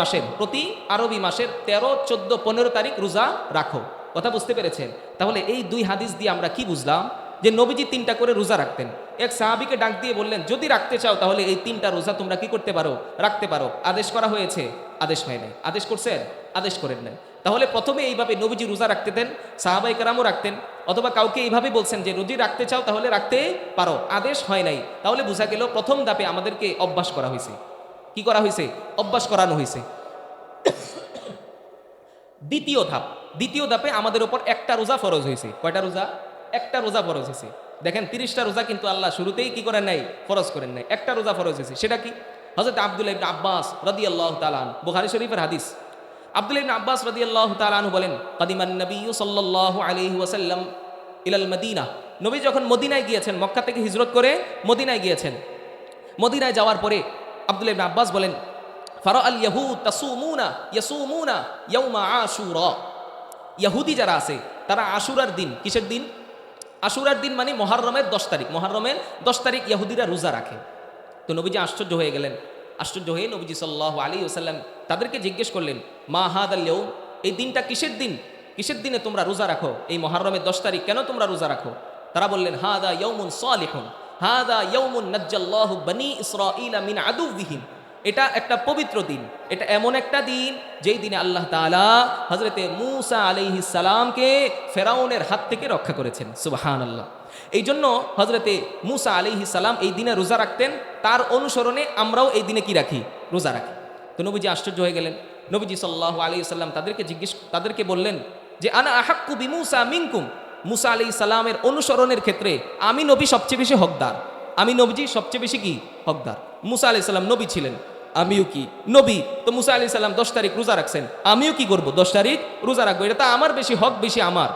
মাসের 13, 14, 15 তারিখ রোজা রাখো। কথা বুঝতে পেরেছেন? তাহলে এই 2 হাদিস দিয়ে আমরা কি বুঝলাম? যে নবীজি 3টা করে রোজা রাখতেন। এক সাহাবীকে ডাক দিয়ে বললেন, যদি রাখতে চাও তাহলে এই 3টা রোজা তোমরা কি করতে পারো? রাখতে পারো। আদেশ করা হয়েছে? আদেশ হয় নাই। আদেশ করছেন? আদেশ করেন নাই। তাহলে প্রথমে এইভাবে নবীজি রোজা রাখতে দেন, সাহাবায়ে কেরামও রাখতেন, অথবা কাউকে এইভাবে বলছেন যে যদি রাখতে চাও তাহলে রাখতে পারো, আদেশ হয় নাই। তাহলে বোঝা গেল প্রথম ধাপে আমাদেরকে অভ্যাস করা হয়েছে। কি করা হয়েছে? অভ্যাস করানো হয়েছে। দ্বিতীয় ধাপে আমাদের উপর একটা রোজা ফরজ হয়েছে। কয়টা রোজা? একটা রোজা ফরজ হয়েছে। দেখেন 30টা রোজা কিন্তু আল্লাহ শুরুতেই কি করেন নাই? ফরজ করেন নাই। একটা রোজা ফরজ হয়েছে। সেটা কি? হযরত আব্দুল্লাহ ইবনে আব্বাস রাদিয়াল্লাহু তাআলা আনহু, বুখারী শরীফের হাদিস। আব্দুল্লাহ ইবনে আব্বাস রাদিয়াল্লাহু তাআলা আনহু বলেন, কাদিমান নবিয়্যু সাল্লাল্লাহু আলাইহি ওয়াসাল্লাম ইলাল মদিনা। নবী যখন মদিনায় গিয়েছেন, মক্কা থেকে হিজরত করে মদিনায় গিয়েছেন। মদিনায় যাওয়ার পরে আব্দুল্লাহ ইবনে আব্বাস বলেন, ফারা আল ইয়াহুদ ইয়াসুমুনা ইয়াউমা আশুরা। ইহুদি যারা আছে তারা আশুরার দিন, কিসের দিন? আশুরার দিন মানে মুহররমের 10 তারিখ। মুহররমের 10 তারিখ ইহুদিরা রোজা রাখে। তো নবীজি আশ্চর্য হয়ে গেলেন। আশ্চর্য হয়ে নবীজি সাল্লাল্লাহু আলাইহি ওয়াসাল্লাম তাদেরকে জিজ্ঞেস করলেন, মা হাদাল ইয়াউম, এই দিনটা কিসের দিন? কিসের দিনে তোমরা রোজা রাখো? এই মুহররমের 10 তারিখ কেন তোমরা রোজা রাখো? তারা বললেন, হাদা ইয়াউমুন সালিহুন, হাদা ইয়াউমুন নাজ্জাল্লাহু বনি ইসরাঈলা মিন আদুওয়িহিম। এটা একটা পবিত্র দিন। এটা এমন একটা দিন যেই দিনে আল্লাহ তাআলা হযরতে মূসা আলাইহিস সালামকে ফেরাউনের হাত থেকে রক্ষা করেছেন। সুবহানাল্লাহ। এই জন্য হযরতে মূসা আলাইহিস সালাম এই দিনে রোজা রাখতেন। তার অনুসরণে আমরাও এই দিনে কি রাখি? রোজা রাখি। তো নবীজি আশ্চর্য হয়ে গেলেন। নবীজি সাল্লাল্লাহু আলাইহি ওয়াসাল্লাম তাদেরকে বললেন যে, আনা আহাক্কু বিমূসা মিনকুম। মূসা আলাইহিস সালামের অনুসরণের ক্ষেত্রে আমি নবী সবচেয়ে বেশি হকদার। আমি নবীজি সবচেয়ে বেশি কি? হকদার। মূসা আলাইহিস সালাম নবী ছিলেন, আমিও কি নবী। তো মূসা আলাইহিস সালাম 10 তারিখ রোজা রাখছেন, আমিও কি করব? 10 তারিখ রোজা রাখবো। এটা তো আমার বেশি হক, বেশি আমার।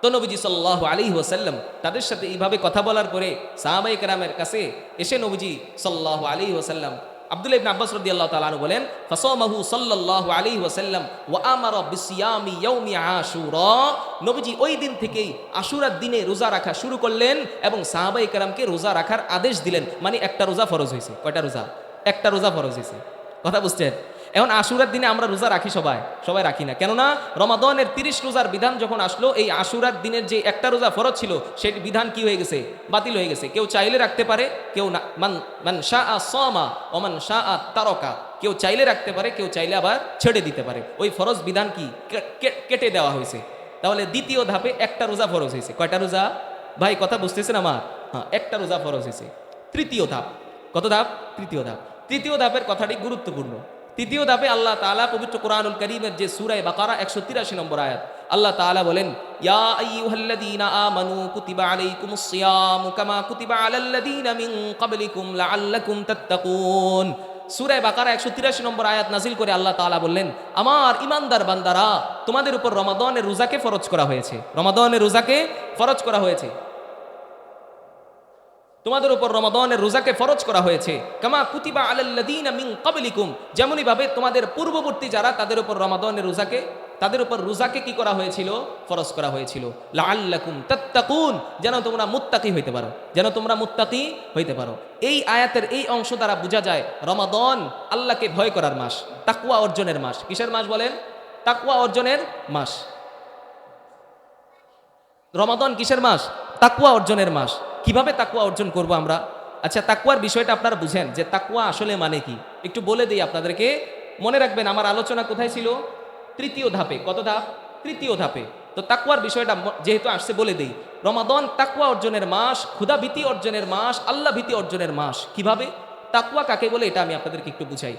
তো নবীজি সাল্লাল্লাহু আলাইহি ওয়াসাল্লাম তাদের সাথে এইভাবে কথা বলার পরে সাহাবায়ে কেরামের কাছে এসে নবীজি সাল্লাল্লাহু আলাইহি ওয়াসাল্লাম, আব্দুল্লাহ ইবনে আব্বাস রাদিয়াল্লাহু তাআলা আনহু বলেন, ফাসামাহু সাল্লাল্লাহু আলাইহি ওয়াসাল্লাম ওয়া আমারা বিসিয়ামি ইয়াউমি আশুরা। নবীজি ওই দিন থেকেই আশুরার দিনে রোজা রাখা শুরু করলেন এবং সাহাবায়ে কেরামকে রোজা রাখার আদেশ দিলেন। মানে একটা রোজা ফরজ হয়েছে। কয়টা রোজা? একটা রোজা ফরজ হয়েছে। কথা বুঝছেন? এখন আশুরার দিনে আমরা রোজা রাখি, সবাই রাখি না। কেননা রমাদানের 30 রোজার বিধান যখন আসলো, এই আশুরার দিনের যে একটা রোজা ফরজ ছিল সেই বিধান কি হয়ে গেছে? বাতিল হয়ে গেছে। কেউ চাইলে রাখতে পারে, কেউ না। মান শাআ সামা ওয়া মান শাআ তারাকা। কেউ চাইলে রাখতে পারে, কেউ চাইলে আবার ছেড়ে দিতে পারে। ওই ফরজ বিধান কি কেটে দেওয়া হয়েছে। তাহলে দ্বিতীয় ধাপে একটা রোজা ফরজ হয়েছে। কয়টা রোজা? ভাই কথা বুঝতেছেন আমার? হ্যাঁ, একটা রোজা ফরজ হয়েছে। তৃতীয় ধাপ, কত ধাপ? তৃতীয় ধাপ। তৃতীয় ধাপের কথাটি গুরুত্বপূর্ণ। তৃতীয় ধাপে আল্লাহ তাআলা পবিত্র কোরআনুল কারীমের যে সূরা বাকারা 183 নম্বর আয়াত, আল্লাহ তাআলা বলেন, ইয়া আইয়ুহাল্লাযীনা আমানু কুতিবা আলাইকুমুস সিয়ামু কামা কুতিবা আলাল্লাযীনা মিন ক্বাবলিকুম লাআল্লাকুম তাত্তাকুন। সূরা বাকারা 183 নম্বর আয়াত নাজিল করে আল্লাহ তাআলা বললেন, আমার ঈমানদার বান্দারা, তোমাদের উপর রমাদানের রোজাকে ফরজ করা হয়েছে। রমাদানের রোজাকে ফরজ করা হয়েছে। তোমাদের উপর রমাদানের রোজাকে ফরজ করা হয়েছে। কামা কুতিবা আলাল্লাযীনা মিন ক্বাবলিকুম, যেমনই ভাবে তোমাদের পূর্ববর্তী যারা তাদের উপর রমাদানের রোজাকে, তাদের উপর রোজাকে কি করা হয়েছিল? ফরজ করা হয়েছিল। লাআল্লাকুম তাত্তাকুন, যেন তোমরা মুত্তাকি হইতে পারো, যেন তোমরা মুত্তাকি হইতে পারো। এই আয়াতের এই অংশ দ্বারা বোঝা যায় রমাদান আল্লাহকে ভয় করার মাস, তাকওয়া অর্জনের মাস। কিসের মাস বলেন? তাকওয়া অর্জনের মাস। রমাদান কিসের মাস? তাকওয়া অর্জনের মাস। কিভাবে তাকওয়া অর্জন করব আমরা? আচ্ছা, তাকওয়ার বিষয়টা আপনারা বুঝেন যে তাকওয়া আসলে মানে কি, একটু বলে দিই আপনাদেরকে। মনে রাখবেন আমার আলোচনা কোথায় ছিল? তৃতীয় ধাপে। কত ধাপ? তৃতীয় ধাপে। তো তাকওয়ার বিষয়টা যেহেতু আসছে বলে দিই। রমাদান তাকওয়া অর্জনের মাস, ক্ষুধা ভীতি অর্জনের মাস, আল্লাহ ভীতি অর্জনের মাস। কিভাবে? তাকওয়া কাকে বলে এটা আমি আপনাদেরকে একটু বুঝাই।